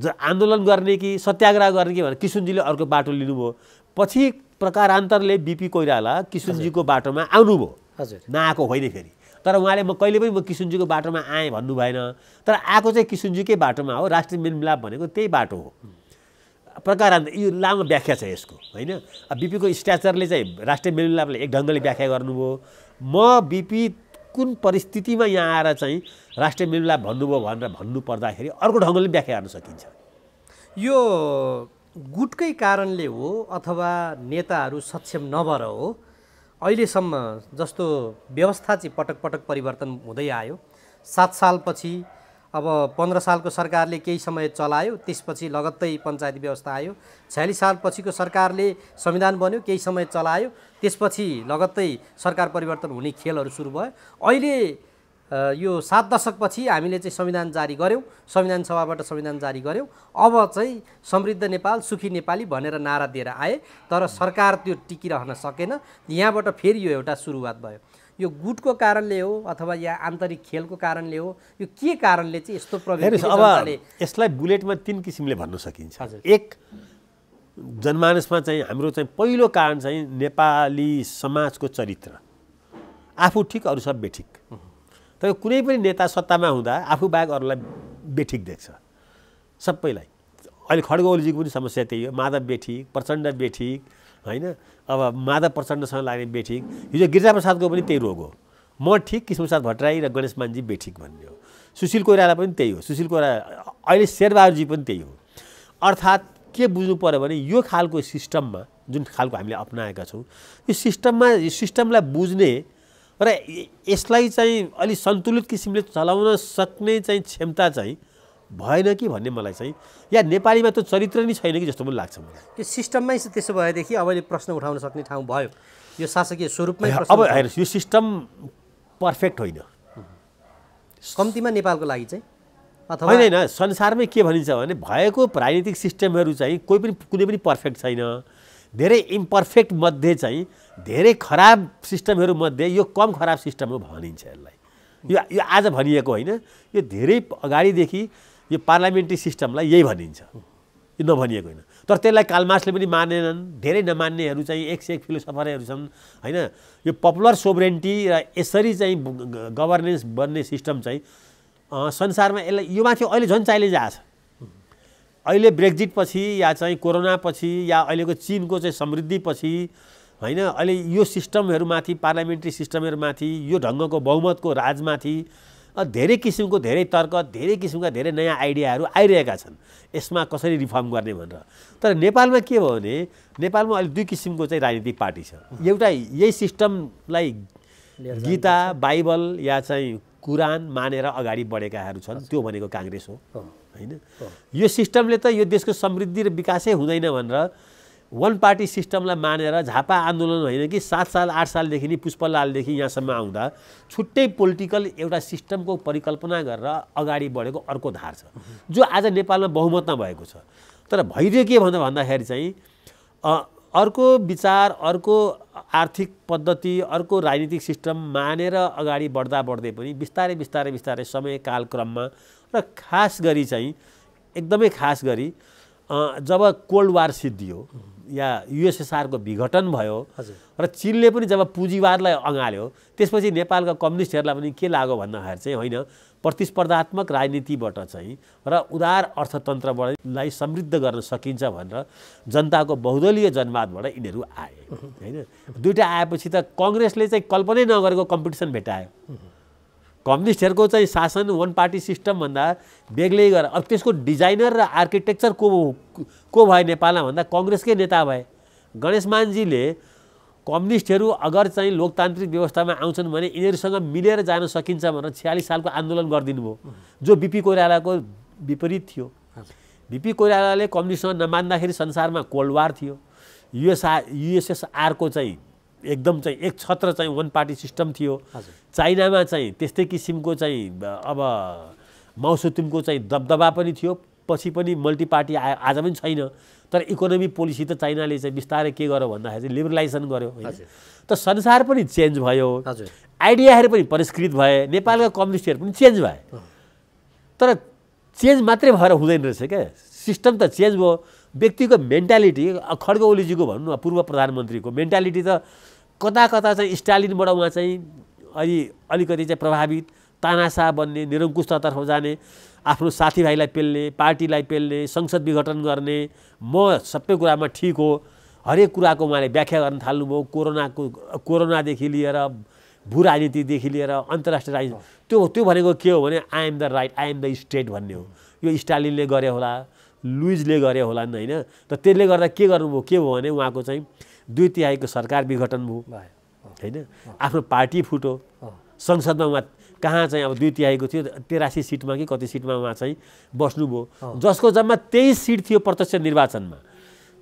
आन्दोलन गर्ने कि सत्याग्रह गर्ने कि भनेर किशुनजीले अर्को बाटो लिनुभयो। पछि प्रकारान्तरले बीपी कोइराला किशुनजीको बाटोमा आउनुभयो। नआएको होइन फेरि। तर उहाँले म कहिले पनि म किशुनजीको बाटोमा आएँ भन्नु भएन। तर आएको चाहिँ किशुनजीकै बाटोमा हो। राष्ट्रिय मेलमिलाप भनेको त्यही बाटो हो। प्रकारान्तर यो लामो व्याख्या छ यसको होइन। बीपीको स्ट्याचरले चाहिँ राष्ट्रिय मेलमिलापले एक ढङ्गले व्याख्या गर्नुभयो। म बीपी कुन परिस्थितिमा यहाँ आएर चाहिँ राष्ट्रिय मेलमिलाप भन्नुभयो भनेर भन्नु पर्दाखेरि अर्को ढङ्गले व्याख्या गर्न सकिन्छ। यो गुटकै कारणले हो अथवा नेताहरू सक्षम नभएर हो अहिलेसम्म जस्तो व्यवस्था चाहिँ पटक पटक परिवर्तन हुँदै आयो। 7 सालपछि अब 15 सालको सरकारले केही समय चलायो, त्यसपछि लगत्तै पञ्चायती व्यवस्था आयो। 46 सालपछिको सरकारले संविधान बन्यो, केही समय चलायो, त्यसपछि लगत्तै सरकार परिवर्तन हुने खेलहरू सुरु भयो। अहिले यो 7 दशकपछि हामीले चाहिँ संविधान जारी गऱ्यौँ, संविधान सभाबाट संविधान जारी गऱ्यौँ। अब चाहिँ समृद्ध नेपाल सुखी नेपाली भनेर नारा दिएर आए, तर सरकार त्यो टिकिरहन सकेन। यहाँबाट फेरि यो एउटा सुरुवात भयो। यो गुटको कारणले हो अथवा या आन्तरिक खेलको कारणले हो, यो के कारणले चाहिँ यस्तो प्रवृत्ति? अब यसलाई बुलेटमा 3 किसिमले भन्न सकिन्छ। एक, जनमानसमा चाहिँ हाम्रो चाहिँ पहिलो कारण चाहिँ नेपाली समाजको चरित्र, आफू ठिक अरू सब बेठिक। तर कुनै पनि नेता सत्तामा हुँदा आफू बाहेक अरूलाई बेठिक देख्छ सबैलाई। अहिले खड्ग ओलीजीको पनि समस्या त्यही हो। माधव बेठिक, प्रचण्ड बेठिक होइन। अब माधव प्रचण्डसँग लाग्ने बेठिक। हिजो गिरिजाप्रसादको पनि त्यही रोग हो। म ठिक, कृष्णप्रसाद भट्टराई र गणेश मानजी बेठिक भन्ने हो। सुशील कोइराला पनि त्यही हो। सुशील कोइराला अहिले शेरबहादुरजी पनि त्यही हो। अर्थात् के बुझ्नु पर्यो भने यो खालको सिस्टममा जुन खालको हामीले अपनाएका छौँ, यो सिस्टमलाई बुझ्ने र यसलाई चाहिँ अलि सन्तुलित किसिमले चलाउन सक्ने चाहिँ क्षमता चाहिँ भएन कि भन्ने मलाई चाहिँ, या नेपालीमा त चरित्र नै छैन कि जस्तो पनि लाग्छ मलाई। त्यो सिस्टममै त्यसो भएदेखि अब प्रश्न उठाउन सक्ने ठाउँ भयो। यो शासकीय स्वरूपमै अब हेर्नुहोस्, यो सिस्टम पर्फेक्ट होइन। कम्तीमा नेपालको लागि चाहिँ अथवा होइन, संसारमै के भनिन्छ भने भएको राजनीतिक सिस्टमहरू चाहिँ कुनै पनि पर्फेक्ट छैन। धेरै इम्पर्फेक्ट मध्ये चाहिँ धेरै खराब सिस्टमहरूमध्ये यो कम खराब सिस्टम हो भनिन्छ यसलाई। यो आज भनिएको होइन, यो धेरै अगाडिदेखि यो पार्लियामेन्ट्री सिस्टमलाई यही भनिन्छ, यो नभनिएको होइन। तर त्यसलाई कार्लमार्क्सले पनि मानेनन्। धेरै नमान्नेहरू चाहिँ एक से एक फिलोसफरहरू छन् होइन। यो पपुलर सोभरेन्टी र यसरी चाहिँ गभर्नेन्स बन्ने सिस्टम चाहिँ संसारमा यसलाई यो माथि अहिले झन् च्यालेन्ज आएको छ। अहिले ब्रेक्जिट पछि या चाहिँ कोरोना पछि या अहिलेको चीनको चाहिँ समृद्धिपछि होइन, अहिले यो सिस्टमहरूमाथि, पार्लियामेन्ट्री सिस्टमहरूमाथि, यो ढङ्गको बहुमतको राजमाथि धेरै किसिमको धेरै तर्क, धेरै किसिमका धेरै नयाँ आइडियाहरू आइरहेका छन् यसमा कसरी रिफर्म गर्ने भनेर। तर नेपालमा के भयो भने नेपालमा अहिले 2 किसिमको चाहिँ राजनीतिक पार्टी छ। एउटा यही सिस्टमलाई गीता, बाइबल या चाहिँ कुरान मानेर अगाडि बढेकाहरू छन्, त्यो भनेको काङ्ग्रेस हो होइन। यो सिस्टमले त यो देशको समृद्धि र विकासै हुँदैन भनेर वन पार्टी सिस्टमलाई मानेर झापा आन्दोलन होइन कि 7 साल 8 सालदेखि नि पुष्पलालदेखि यहाँसम्म आउँदा छुट्टै पोलिटिकल एउटा सिस्टमको परिकल्पना गरेर अगाडि बढेको अर्को धार छ, जो आज नेपालमा बहुमतमा भएको छ। तर भइदियो के भन्दाखेरि चाहिँ अर्को विचार, अर्को आर्थिक पद्धति, अर्को राजनीतिक सिस्टम मानेर अगाडि बढ्दा बढ्दै पनि बिस्तारै बिस्तारै बिस्तारै समय कालक्रममा र खास गरी चाहिँ एकदमै खास गरी जब कोल्ड वार सिद्धियो या युएसएसआरको विघटन भयो र चीनले पनि जब पुँजीवादलाई अँगाल्यो, त्यसपछि नेपालका कम्युनिस्टहरूलाई पनि के लाग्यो भन्दाखेरि चाहिँ होइन, प्रतिस्पर्धात्मक राजनीतिबाट चाहिँ र उदार अर्थतन्त्रलाई समृद्ध गर्न सकिन्छ भनेर जनताको बहुदलीय जनवादबाट यिनीहरू आए होइन। दुईटा आएपछि त काङ्ग्रेसले चाहिँ कल्पनै नगरेको कम्पिटिसन भेटायो। कम्युनिस्टहरूको चाहिँ शासन वान पार्टी सिस्टम भन्दा बेग्लै गरेर अब त्यसको डिजाइनर र आर्किटेक्चर को भए नेपालमा भन्दा काङ्ग्रेसकै नेता भए। गणेश मानजीले कम्युनिस्टहरू अगर चाहिँ लोकतान्त्रिक व्यवस्थामा आउँछन् भने यिनीहरूसँग मिलेर जान सकिन्छ भनेर 46 सालको आन्दोलन गरिदिनु भयो, जो बिपी कोइरालाको विपरीत थियो। बिपी कोइरालाले कम्युनिस्टसँग नमान्दाखेरि संसारमा कोल्ड वार थियो। युएसएसआरको चाहिँ एकदम चाहिँ एक छत्र चाहिँ वान पार्टी सिस्टम थियो। चाइनामा चाहिँ त्यस्तै किसिमको चाहिँ अब माओसुतुङको चाहिँ दबदबा पनि थियो, पछि पनि मल्टी पार्टी आज पनि छैन। तर इकोनोमी पोलिसी त चाइनाले चाहिँ बिस्तारै के गर्यो भन्दाखेरि चाहिँ लिबरलाइजेसन गर्यो होइन। त संसार पनि चेन्ज भयो, आइडियाहरू पनि परिष्कृत भए, नेपालका कम्युनिस्टहरू पनि चेन्ज भए। तर चेन्ज मात्रै भएर हुँदैन रहेछ क्या, सिस्टम त चेन्ज भयो। व्यक्तिको मेन्टालिटी, खड्ग ओलीजीको भनौँ न पूर्व प्रधानमन्त्रीको मेन्टालिटी त कता कता चाहिँ स्टालिनबाट उहाँ चाहिँ अलिकति चाहिँ प्रभावित, तानासा बन्ने, निरङ्कुशतातर्फ जाने, आफ्नो साथीभाइलाई पेल्ने, पार्टीलाई पेल्ने, संसद विघटन गर्ने, म सबै कुरामा ठिक हो, हरेक कुराको उहाँले व्याख्या गर्न थाल्नुभयो। कोरोनादेखि लिएर भू राजनीतिदेखि लिएर अन्तर्राष्ट्रिय राजनीति, त्यो भनेको के हो भने I am the right, I am the state भन्ने हो। यो स्टालिनले गरे होला, लुइजले गरे होला होइन। त त्यसले गर्दा के गर्नुभयो, के भयो भने उहाँको चाहिँ 2/3 सरकार विघटन भयो होइन। आफ्नो पार्टी फुट्यो, संसदमा उहाँ कहाँ चाहिँ अब 2/3 थियो, 83 सिटमा कि कति सिटमा उहाँ चाहिँ बस्नुभयो, जसको जम्मा 23 सिट थियो प्रत्यक्ष निर्वाचनमा,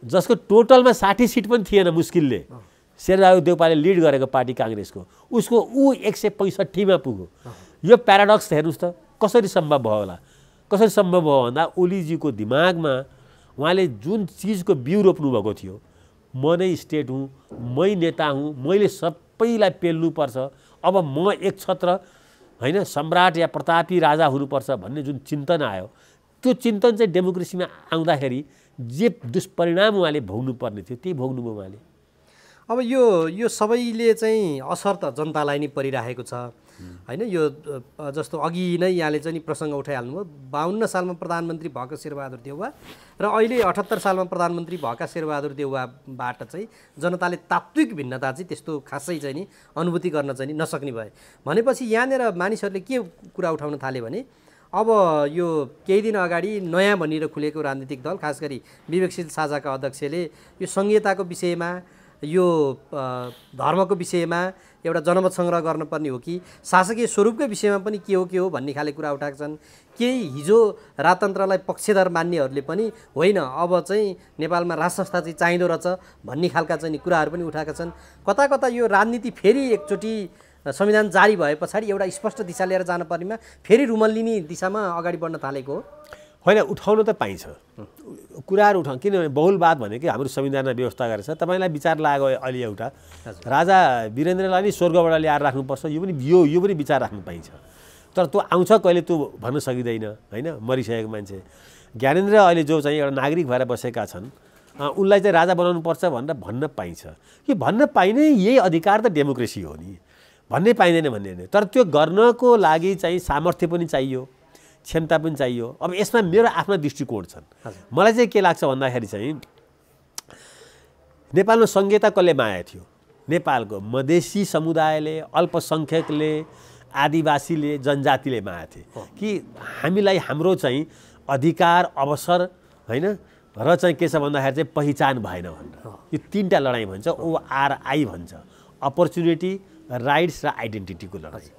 जसको टोटलमा 60 सिट पनि थिएन मुस्किलले। शेरबहादुर देउपाले लिड गरेको पार्टी काङ्ग्रेसको, उसको 165मा पुग्यो। यो प्याराडक्स हेर्नुहोस् त कसरी सम्भव भयो होला। कसरी सम्भव भयो भन्दा ओलीजीको दिमागमा उहाँले जुन चिजको बिउ रोप्नुभएको थियो, म नै स्टेट हुँ, मै नेता हुँ, मैले सबैलाई पेल्नुपर्छ, अब म एक छत्र होइन सम्राट या प्रतापी राजा हुनुपर्छ भन्ने जुन चिन्तन आयो, त्यो चिन्तन चाहिँ डेमोक्रेसीमा आउँदाखेरि जे दुष्परिणाम उहाँले भोग्नुपर्ने थियो त्यही भोग्नुभयो उहाँले। अब यो सबैले चाहिँ असर त जनतालाई नै परिरहेको छ होइन। यो जस्तो अघि नै यहाँले चाहिँ प्रसङ्ग उठाइहाल्नुभयो, 52 सालमा प्रधानमन्त्री भएको शेरबहादुर देउवा र अहिले 78 सालमा प्रधानमन्त्री भएका शेरबहादुर देउवाबाट चाहिँ जनताले तात्विक भिन्नता चाहिँ त्यस्तो खासै चाहिँ नि अनुभूति गर्न चाहिँ नसक्ने भए। भनेपछि यहाँनिर मानिसहरूले के कुरा उठाउन थाले भने अब यो केही दिन अगाडि नयाँ भनिएर खुलेको राजनीतिक दल, खास गरी विवेकशील साझाका अध्यक्षले यो संहिताको विषयमा, यो धर्मको विषयमा एउटा जनमत सङ्ग्रह गर्नुपर्ने हो कि शासकीय स्वरूपकै विषयमा पनि के हो भन्ने खाले कुरा उठाएका छन्। केही हिजो राजतन्त्रलाई पक्षधर मान्नेहरूले पनि होइन अब चाहिँ नेपालमा राज संस्था चाहिँ चाहिँदो रहेछ भन्ने खालका चाहिँ कुराहरू पनि उठाएका छन्। कता कता यो राजनीति फेरि एकचोटि संविधान जारी भए पछाडि एउटा स्पष्ट दिशा लिएर जानुपर्नेमा फेरि रुमल्लिने दिशामा अगाडि बढ्न थालेको हो। होइन, उठाउन त पाइन्छ, कुराहरू उठाउँ, किनभने बहुलवाद भनेको हाम्रो संविधानमा व्यवस्था गरेछ। तपाईँलाई विचार लाग्यो अहिले एउटा राजा वीरेन्द्रलाई नि स्वर्गबाट ल्याएर राख्नुपर्छ, यो पनि विचार राख्नु पाइन्छ। तर त्यो आउँछ कहिले त्यो भन्न सकिँदैन होइन। मरिसकेको मान्छे ज्ञानेन्द्र अहिले जो चाहिँ एउटा नागरिक भएर बसेका छन्, उनलाई चाहिँ राजा बनाउनुपर्छ भनेर भन्न पाइन्छ। यो भन्न पाइने यही अधिकार त डेमोक्रेसी हो नि, भन्नै पाइँदैन भन्ने होइन। तर त्यो गर्नको लागि चाहिँ सामर्थ्य पनि चाहियो, क्षमता पनि चाहियो। अब यसमा मेरो आफ्ना दृष्टिकोण छन्। मलाई चाहिँ के लाग्छ भन्दाखेरि चाहिँ नेपालमा संहिता कसले माया थियो? नेपालको मधेसी समुदायले, अल्पसङ्ख्यकले, आदिवासीले, जनजातिले माया थिए कि हामीलाई हाम्रो चाहिँ अधिकार, अवसर होइन र चाहिँ के छ भन्दाखेरि चाहिँ पहिचान भएन भनेर। यो 3टा लडाइँ भन्छ, ORI भन्छ, अपर्च्युनिटी, राइट्स र आइडेन्टिटीको लडाइँ।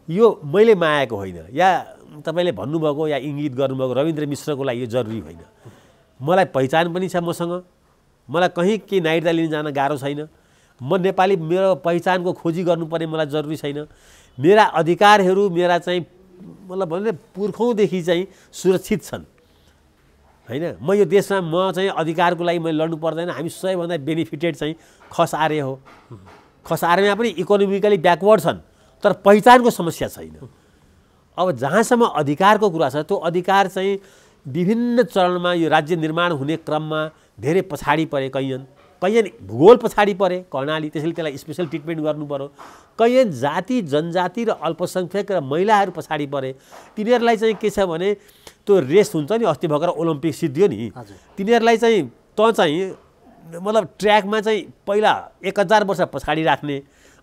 यो मैले मायाको होइन, या तपाईँले भन्नुभएको या इङ्गित गर्नुभएको रविन्द्र मिश्रको लागि यो जरुरी होइन। मलाई पहिचान पनि छ मसँग, मलाई कहीँ केही नागरिकता लिन जान गाह्रो छैन। म नेपाली, मेरो पहिचानको खोजी गर्नुपर्ने मलाई जरुरी छैन। मेरा अधिकारहरू मेरा चाहिँ मतलब भने पुर्खौँदेखि चाहिँ सुरक्षित छन् होइन। म यो देशमा म चाहिँ अधिकारको लागि मैले लड्नु पर्दैन, हामी सबैभन्दा बेनिफिटेड चाहिँ खस आर्य हो। खस आर्यमा पनि इकोनोमिकली ब्याकवर्ड छन्, तर पहिचानको समस्या छैन। अब जहाँसम्म अधिकारको कुरा छ, त्यो अधिकार चाहिँ विभिन्न चरणमा यो राज्य निर्माण हुने क्रममा धेरै पछाडि परे। कैयन भूगोल पछाडि परे कर्णाली, त्यसैले त्यसलाई स्पेसल ट्रिटमेन्ट गर्नु पर्यो। कैयन जाति जनजाति र अल्पसङ्ख्यक र महिलाहरू पछाडि परे। तिनीहरूलाई चाहिँ के छ भने त्यो रेस हुन्छ नि, अस्ति भर्खर ओलम्पिक सिद्धियो नि, तिनीहरूलाई चाहिँ मतलब ट्र्याकमा चाहिँ पहिला 1000 वर्ष पछाडि राख्ने,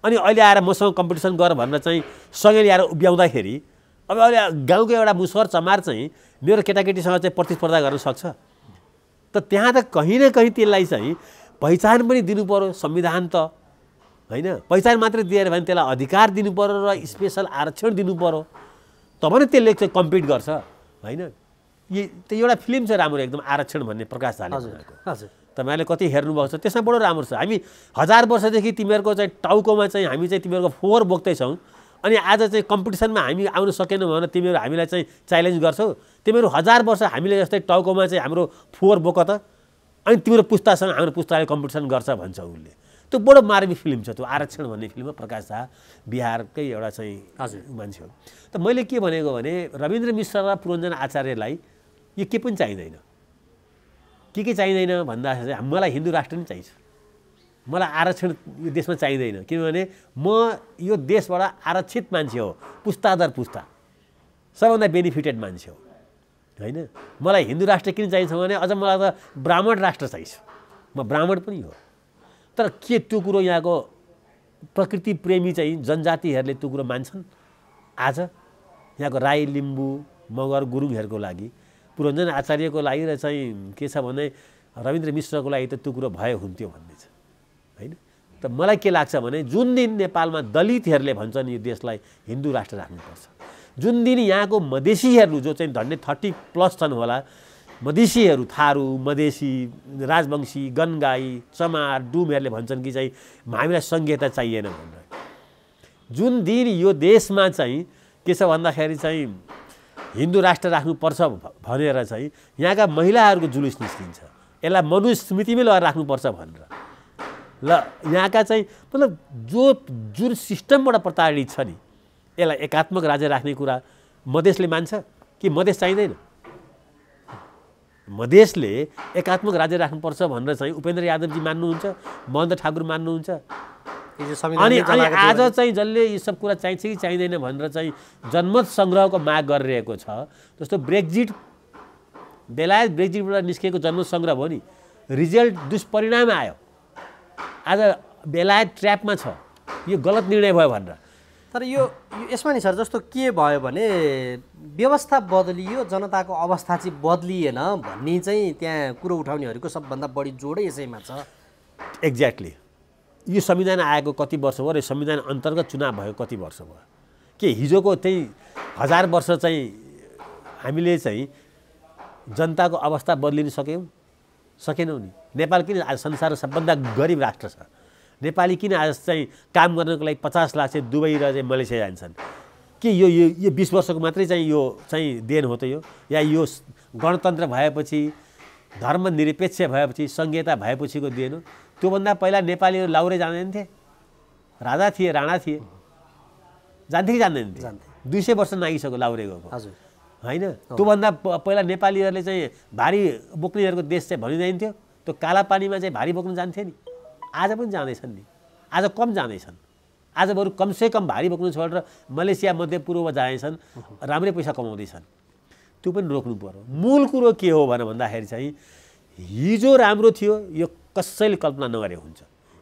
अनि अहिले आएर मसँग कम्पिटिसन गर भनेर चाहिँ सँगै ल्याएर उभ्याउँदाखेरि अब अहिले गाउँको एउटा मुसहर चमार चाहिँ मेरो केटाकेटीसँग चाहिँ प्रतिस्पर्धा गर्न सक्छ त? त्यहाँ त कहीँ न कहीँ त्यसलाई चाहिँ पहिचान पनि दिनु पर्यो। संविधान त होइन पहिचान मात्रै दिएर भने त्यसलाई अधिकार दिनु पर्यो र स्पेसल आरक्षण दिनु पर्यो, तब नै त्यसले चाहिँ कम्पिट गर्छ होइन। त्यो एउटा फिल्म छ राम्रो एकदम, आरक्षण भन्ने, प्रकाश झाले बनाएको। तपाईँहरूले कति हेर्नुभएको छ, त्यसमा बडो राम्रो छ। हामी 1000 वर्षदेखि तिमीहरूको चाहिँ टाउकोमा चाहिँ हामी चाहिँ तिमीहरूको फोहोर बोक्दैछौँ, अनि आज चाहिँ कम्पिटिसनमा हामी आउन सकेनौँ भने तिमीहरू हामीलाई चाहिँ च्यालेन्ज गर्छौ। तिमीहरू 1000 वर्ष हामीले जस्तै टाउकोमा चाहिँ हाम्रो फोहोर बोक त, अनि तिम्रो पुस्तासँग हाम्रो पुस्ताले कम्पिटिसन गर्छ भन्छ उसले। त्यो बडो मार्मी फिल्म छ त्यो आरक्षण भन्ने फिल्ममा। प्रकाश झा बिहारकै एउटा चाहिँ मान्छे हो। त मैले के भनेको भने रविन्द्र मिश्र र पुरञ्जन आचार्यलाई यो के पनि चाहिँदैन। के चाहिँदैन भन्दाखेरि मलाई हिन्दू राष्ट्र नै चाहिन्छ, मलाई आरक्षण यो देशमा चाहिँदैन। किनभने म यो देशबाट आरक्षित मान्छे हो, पुस्ता दर पुस्ता सबभन्दा बेनिफिटेड मान्छे हो होइन। मलाई हिन्दू राष्ट्र किन चाहिन्छ भने अझ मलाई त ब्राह्मण राष्ट्र चाहिन्छ, म ब्राह्मण पनि हो। तर के त्यो कुरो यहाँको प्रकृति प्रेमी चाहिँ जनजातिहरूले त्यो कुरो मान्छन्? आज यहाँको राई लिम्बू मगर गुरुङहरूको लागि, पुरञ्जन आचार्यको लागि र चाहिँ के छ भने रविन्द्र मिश्रको लागि त त्यो कुरो भए हुन्थ्यो भन्ने छ होइन। त मलाई के लाग्छ भने जुन दिन नेपालमा दलितहरूले भन्छन् यो देशलाई हिन्दू राष्ट्र राख्नुपर्छ, जुन दिन यहाँको मधेसीहरू जो चाहिँ झन्डै 30+ छन् होला, मधेसीहरू थारू मधेसी राजवंशी गनगाई चमार डुमहरूले भन्छन् कि चाहिँ हामीलाई संहिता चाहिएन भनेर, जुन दिन यो देशमा चाहिँ के छ भन्दाखेरि चाहिँ हिन्दू राष्ट्र राख्नुपर्छ भनेर चाहिँ यहाँका महिलाहरूको जुलुस निस्किन्छ, यसलाई मनुस्मृतिमै लगाएर राख्नुपर्छ भनेर। ल यहाँका चाहिँ मतलब जुन सिस्टमबाट प्रताडित छ नि, यसलाई एकात्मक राज्य राख्ने कुरा मधेसले मान्छ कि मधेस चाहिँदैन? मधेसले एकात्मक राज्य राख्नुपर्छ भनेर चाहिँ उपेन्द्र यादवजी मान्नुहुन्छ, महन्त ठाकुर मान्नुहुन्छ। अनि आज चाहिँ जसले यी सब कुरा चाहिन्छ कि चाहिँदैन भनेर चाहिँ जनमत सङ्ग्रहको माग गरिरहेको छ, जस्तो बेलायत ब्रेक्जिटबाट निस्केको जनमत सङ्ग्रह भयो नि, रिजल्ट दुष्परिणाम आयो। आज बेलायत ट्र्यापमा छ, यो गलत निर्णय भयो भनेर। तर यो यसमा नि सर जस्तो के भयो भने व्यवस्था बदलियो, जनताको अवस्था चाहिँ बदलिएन भन्ने चाहिँ त्यहाँ कुरो उठाउनेहरूको सबभन्दा बढी जोडै यसैमा छ। एक्ज्याक्टली। यो संविधान आएको कति वर्ष भयो र संविधान अन्तर्गत चुनाव भएको कति वर्ष भयो? के हिजोको त्यही 1000 वर्ष चाहिँ हामीले चाहिँ जनताको अवस्था बदलिन सकेनौँ नि? नेपाल किन आज संसारको सबभन्दा गरिब राष्ट्र छ? नेपाली किन आज चाहिँ काम गर्नको लागि 50 लाख चाहिँ दुबई र चाहिँ मलेसिया जान्छन्? के यो 20 वर्षको मात्रै चाहिँ यो चाहिँ देन हो त यो? या यो गणतन्त्र भएपछि धर्मनिरपेक्ष भएपछि संहिता भएपछिको देन हो? त्योभन्दा पहिला नेपालीहरू लाउरे जाँदैन थिए, राजा थिए राणा थिए, जान्थे कि जान्दैन थिए? 200 वर्ष नागिसक्यो लाउरे गएको होइन। त्योभन्दा पहिला नेपालीहरूले चाहिँ भारी बोक्नेहरूको देश चाहिँ भनिँदैन थियो, त्यो काला पानीमा चाहिँ भारी बोक्न जान्थे नि, आज पनि जाँदैछन् नि, आज कम जाँदैछन्। आज बरु कमसेकम भारी बोक्नु छोडेर मलेसिया मध्यपूर्व जाँदैछन्, राम्रै पैसा कमाउँदैछन्। त्यो पनि रोक्नु पर्यो। मूल कुरो के हो भन्दाखेरि चाहिँ हिजो राम्रो थियो यो कसैले कल्पना नगरे हुन्छ,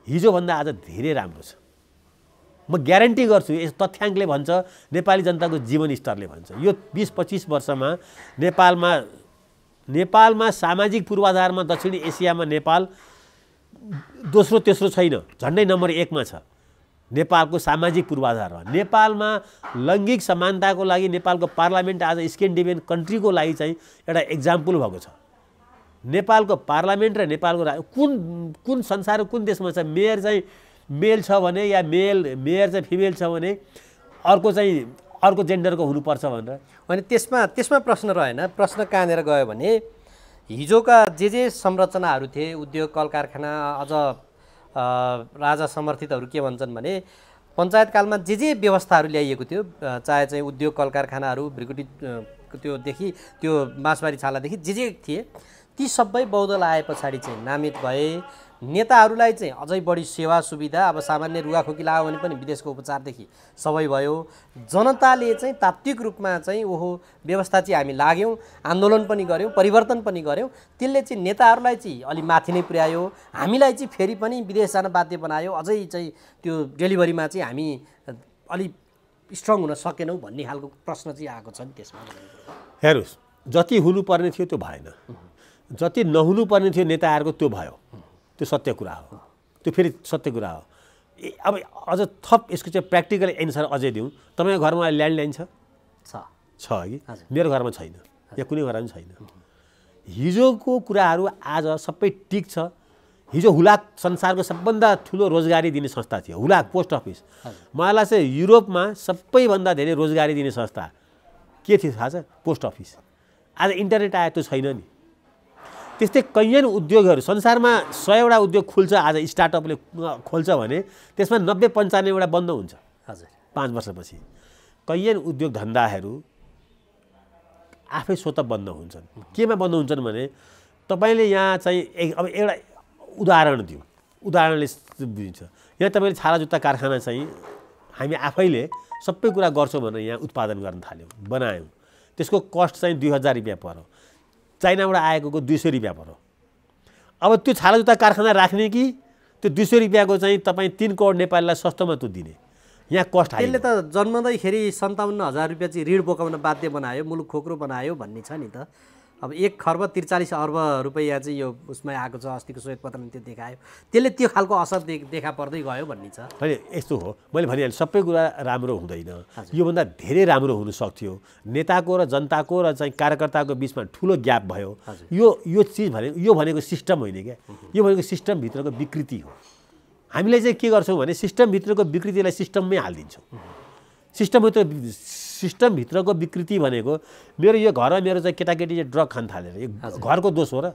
हिजोभन्दा आज धेरै राम्रो छ। म ग्यारेन्टी गर्छु, यस तथ्याङ्कले भन्छ, नेपाली जनताको जीवनस्तरले भन्छ। यो 20-25 वर्षमा नेपालमा सामाजिक पूर्वाधारमा दक्षिण एसियामा नेपाल दोस्रो तेस्रो छैन, झन्डै नम्बर 1 मा छ नेपालको सामाजिक पूर्वाधारमा। नेपालमा लैङ्गिक समानताको लागि नेपालको पार्लियामेन्ट आज स्क्यान्डिनेभियन कन्ट्रीको लागि चाहिँ एउटा एक्जाम्पल भएको छ। नेपालको पार्लियामेन्ट र नेपालको कुन संसारको कुन देशमा छ मेयर चाहिँ मेल छ भने या मेयर चाहिँ फिमेल छ भने अर्को चाहिँ अर्को जेन्डरको हुनुपर्छ भनेर? अनि त्यसमा प्रश्न रहेन। प्रश्न कहाँनिर गयो भने हिजोका जे संरचनाहरू थिए, उद्योग कल कारखाना, अझ राजा समर्थितहरू के भन्छन् भने पञ्चायतकालमा जे व्यवस्थाहरू ल्याइएको थियो, चाहे चाहिँ उद्योग कल कारखानाहरू भ्रिकुटी त्योदेखि त्यो बाँसबारी छालादेखि जे थिए, ती सबै बहुदल आए पछाडि चाहिँ नामित भए। नेताहरूलाई चाहिँ अझै बढी सेवा सुविधा, अब सामान्य रुगाखोकी लाग्यो भने पनि विदेशको उपचारदेखि सबै भयो। जनताले चाहिँ तात्विक रूपमा चाहिँ ओहो व्यवस्था चाहिँ हामी लाग्यौँ, आन्दोलन पनि गऱ्यौँ, परिवर्तन पनि गऱ्यौँ, त्यसले चाहिँ नेताहरूलाई चाहिँ अलि माथि नै पुर्यायो, हामीलाई चाहिँ फेरि पनि विदेश जान बाध्य बनायो, अझै चाहिँ त्यो डेलिभरीमा चाहिँ हामी अलि स्ट्रङ हुन सकेनौँ भन्ने खालको प्रश्न चाहिँ आएको छ नि त्यसमा। हेर्नुहोस्, जति हुनुपर्ने थियो त्यो भएन, जति नहुनुपर्ने थियो नेताहरूको त्यो भयो, त्यो सत्य कुरा हो, त्यो फेरि सत्य कुरा हो। अब अझ थप यसको चाहिँ प्र्याक्टिकल एन्सर अझै दिउँ। तपाईँको घरमा ल्यान्डलाइन छ कि? मेरो घरमा छैन, या कुनै घरमा पनि छैन। हिजोको कुराहरू आज सबै टिक छ। हिजो हुलाक संसारको सबभन्दा ठुलो रोजगारी दिने संस्था थियो, हुलाक पोस्ट अफिस। मलाई चाहिँ युरोपमा सबैभन्दा धेरै रोजगारी दिने संस्था के थियो थाहा छ? Post office. आज इन्टरनेट आयो, त्यो छैन नि। त्यस्तै कैयन उद्योगहरू संसारमा 100वटा उद्योग खुल्छ, आज स्टार्टअपले खोल्छ भने त्यसमा 90-95वटा बन्द हुन्छ 5 वर्षपछि। कैयन उद्योग धन्दाहरू आफै स्वतः बन्द हुन्छन्। केमा बन्द हुन्छन् भने तपाईँले यहाँ चाहिँ अब एउटा उदाहरण दिउँ, उदाहरणले बुझिन्छ। यहाँ तपाईँले छाला जुत्ता कारखाना चाहिँ हामी आफैले सबै कुरा गर्छौँ भनेर यहाँ उत्पादन गर्न थाल्यौँ, बनायौँ। त्यसको कस्ट चाहिँ 2000 रुपियाँ पर्यो, चाइनाबाट आएको 200 रुपियाँ पर्यो। अब त्यो छाला जुत्ता कारखाना राख्ने कि त्यो 200 रुपियाँको चाहिँ तपाईँ 3 करोड नेपालीलाई सस्तोमा त्यो दिने? यहाँ कस्ट हाई। त्यसले त जन्मदैखेरि 57,000 रुपियाँ चाहिँ ऋण बोकाउन बाध्य बनायो, मुलुक खोक्रो बनायो भन्ने छ नि त। अब 1 खर्ब 43 अर्ब रुपैयाँ चाहिँ यो उसमा आएको छ, अस्तिको श्वेतपत्रमा त्यो देखायो। त्यसले त्यो खालको असर देखा पर्दै गयो भन्ने छ। होइन, यस्तो हो, मैले भनिहालेँ सबै कुरा राम्रो हुँदैन, योभन्दा धेरै राम्रो हुन सक्थ्यो। नेताको र जनताको र चाहिँ कार्यकर्ताको बिचमा ठुलो ग्याप भयो। यो चिज यो भनेको सिस्टम होइन क्या, यो भनेको सिस्टमभित्रको विकृति हो। हामीले चाहिँ के गर्छौँ भने सिस्टमभित्रको विकृतिलाई सिस्टममै हालिदिन्छौँ। सिस्टमभित्रको विकृति भनेको मेरो यो घरमा मेरो चाहिँ केटाकेटी चाहिँ ड्रग खान थालेर, यो घरको दोष हो र?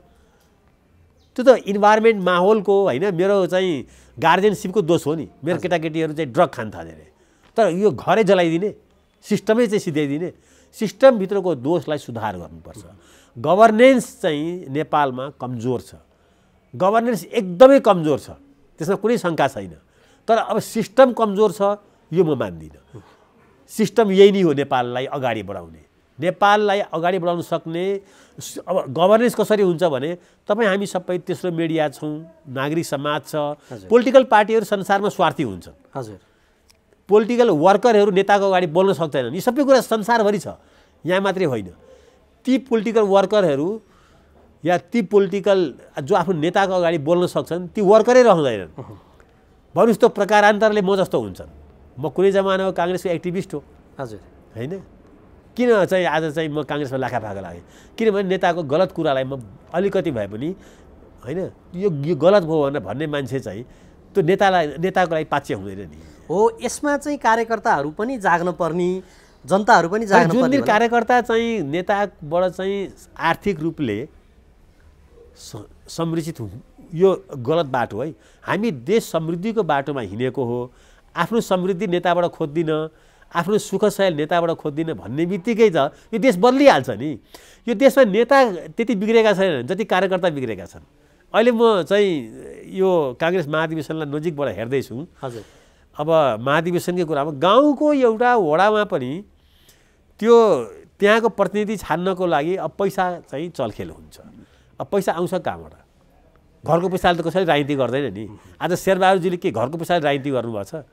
त्यो त इन्भाइरोमेन्ट माहौलको होइन, मेरो चाहिँ गार्जेनसिपको दोष हो नि। मेरो केटाकेटीहरू चाहिँ ड्रग खान थालेर, तर यो घरै जलाइदिने, सिस्टमै चाहिँ सिध्याइदिने। सिस्टमभित्रको दोषलाई सुधार गर्नुपर्छ। गभर्नेन्स चाहिँ नेपालमा कमजोर छ, गभर्नेन्स एकदमै कमजोर छ, त्यसमा कुनै शङ्का छैन। तर अब सिस्टम कमजोर छ यो म मान्दिनँ। सिस्टम यही नै हो नेपाललाई अगाडि बढाउने। नेपाललाई अगाडि बढाउन सक्ने अब गभर्नेन्स कसरी हुन्छ भने तपाईँ हामी सबै तेस्रो मिडिया छौँ, नागरिक समाज छ, पोलिटिकल पार्टीहरू संसारमा स्वार्थी हुन्छन्। हजुर, पोलिटिकल वर्करहरू नेताको अगाडि बोल्न सक्दैनन्। यी सबै कुरा संसारभरि छ, यहाँ मात्रै होइन। ती पोलिटिकल वर्करहरू या ती पोलिटिकल जो आफ्नो नेताको अगाडि बोल्न सक्छन् ती वर्करै रहँदैनन्। भन्नुहोस् त प्रकारान्तरले म जस्तो हुन्छन्। म कुनै जमानाको काङ्ग्रेसको एक्टिभिस्ट हो, हजुर होइन? किन चाहिँ आज चाहिँ म काङ्ग्रेसमा लाखाफाका लागेँ? किनभने नेताको गलत कुरालाई म अलिकति भए पनि होइन यो गलत भयो भनेर भन्ने मान्छे चाहिँ त्यो नेताको लागि पाच्य हुँदैन नि। हो, यसमा चाहिँ कार्यकर्ताहरू पनि जाग्न पर्ने, जनताहरू पनि जाग्न पर्ने। जुन कार्यकर्ता चाहिँ नेताबाट चाहिँ आर्थिक रूपले संरक्षित यो गलत बाटो है। हामी देश समृद्धिको बाटोमा हिँडेको हो। आफ्नो समृद्धि नेताबाट खोज्दिन, आफ्नो सुखशयल नेताबाट खोज्दिन भन्ने बित्तिकै त यो देश बदलिहाल्छ नि। यो देशमा नेता त्यति बिग्रेका छैनन् जति कार्यकर्ता बिग्रेका छन्। अहिले म चाहिँ यो काङ्ग्रेस महाधिवेशनलाई नजिकबाट हेर्दैछु। हजुर, अब महाधिवेशनकै कुरामा गाउँको एउटा वडामा पनि त्यो त्यहाँको प्रतिनिधि छान्नको लागि अब पैसा चाहिँ चलखेल हुन्छ। अब पैसा आउँछ कहाँबाट? घरको पैसाले त कसैले राजनीति गर्दैन नि। आज शेरबहादुरजीले के घरको पैसाले राजनीति गर्नुभएको छ?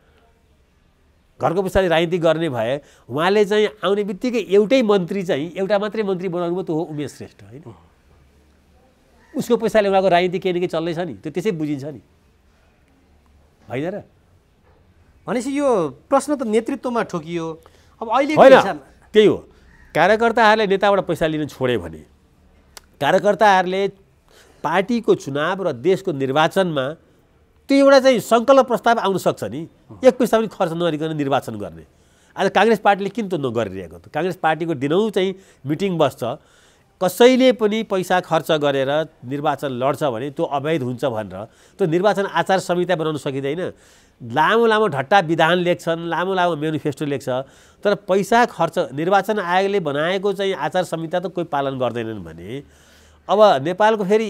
घरको पैसाले राजनीति गर्ने भए उहाँले चाहिँ आउने बित्तिकै एउटै मन्त्री चाहिँ एउटा मात्रै मन्त्री बनाउनु भयो, त्यो हो उमेश श्रेष्ठ होइन? उसको पैसाले उहाँको राजनीति केही न केही चल्दैछ नि, त्यो त्यसै बुझिन्छ नि, होइन र? भनेपछि यो प्रश्न त नेतृत्वमा ठोकियो। अब अहिले होइन, त्यही हो। कार्यकर्ताहरूले नेताबाट पैसा लिन छोड्यो भने कार्यकर्ताहरूले पार्टीको चुनाव र देशको निर्वाचनमा त्यो एउटा चाहिँ सङ्कल्प प्रस्ताव आउन सक्छ नि। एक पैसा पनि खर्च नगरिकन निर्वाचन गर्ने। आज काङ्ग्रेस पार्टीले किन त नगरिरहेको? त काङ्ग्रेस पार्टीको दिनौँ चाहिँ मिटिङ बस्छ, कसैले पनि पैसा खर्च गरेर निर्वाचन लड्छ भने त्यो अवैध हुन्छ भनेर त्यो निर्वाचन आचार संहिता बनाउन सकिँदैन। लामो लामो ढट्टा विधान लेख्छन्, लामो लामो मेनिफेस्टो लेख्छ, तर पैसा खर्च निर्वाचन आयोगले बनाएको चाहिँ आचार संहिता त कोही पालन गर्दैनन् भने अब नेपालको फेरि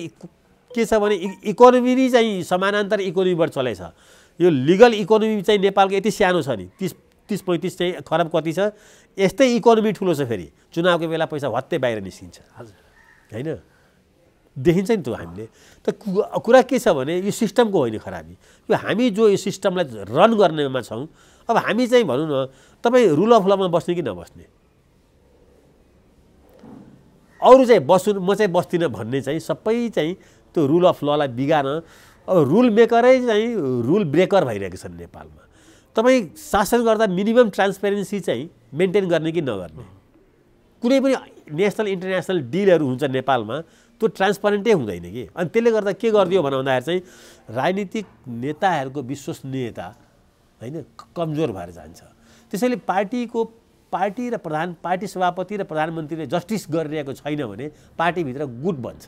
के छ भने इकोनोमी नै चाहिँ समानान्तर इकोनोमीबाट चलेछ। यो लिगल इकोनोमी चाहिँ नेपालको यति सानो छ नि 30-35 चाहिँ खरब कति छ, यस्तै इकोनोमी ठुलो छ। फेरि चुनावको बेला पैसा भत्तै बाहिर निस्किन्छ होइन, देखिन्छ नि त्यो हामीले। त कुरा के छ भने यो सिस्टमको होइन खराबी, यो हामी जो यो सिस्टमलाई रन गर्नेमा छौँ। अब हामी चाहिँ भनौँ न तपाईँ रुल अफ लमा बस्ने कि नबस्ने, अरू चाहिँ बस्नु म चाहिँ बस्दिनँ भन्ने चाहिँ सबै चाहिँ त्यो रुल अफ ललाई बिगार्न अब रुल मेकरै चाहिँ रुल ब्रेकर भइरहेको छन् नेपालमा। तपाईँ शासन गर्दा मिनिमम ट्रान्सपेरेन्सी चाहिँ मेन्टेन गर्ने कि नगर्ने, कुनै पनि नेसनल इन्टरनेसनल डिलहरू हुन्छ नेपालमा त्यो ट्रान्सपरेन्टै हुँदैन कि। अनि त्यसले गर्दा के गरिदियो भन्दाखेरि चाहिँ राजनीतिक नेताहरूको विश्वसनीयता होइन कमजोर भएर जान्छ। त्यसैले पार्टी र पार्टी सभापति र प्रधानमन्त्रीले जस्टिस गरिरहेको छैन भने पार्टीभित्र गुट बन्छ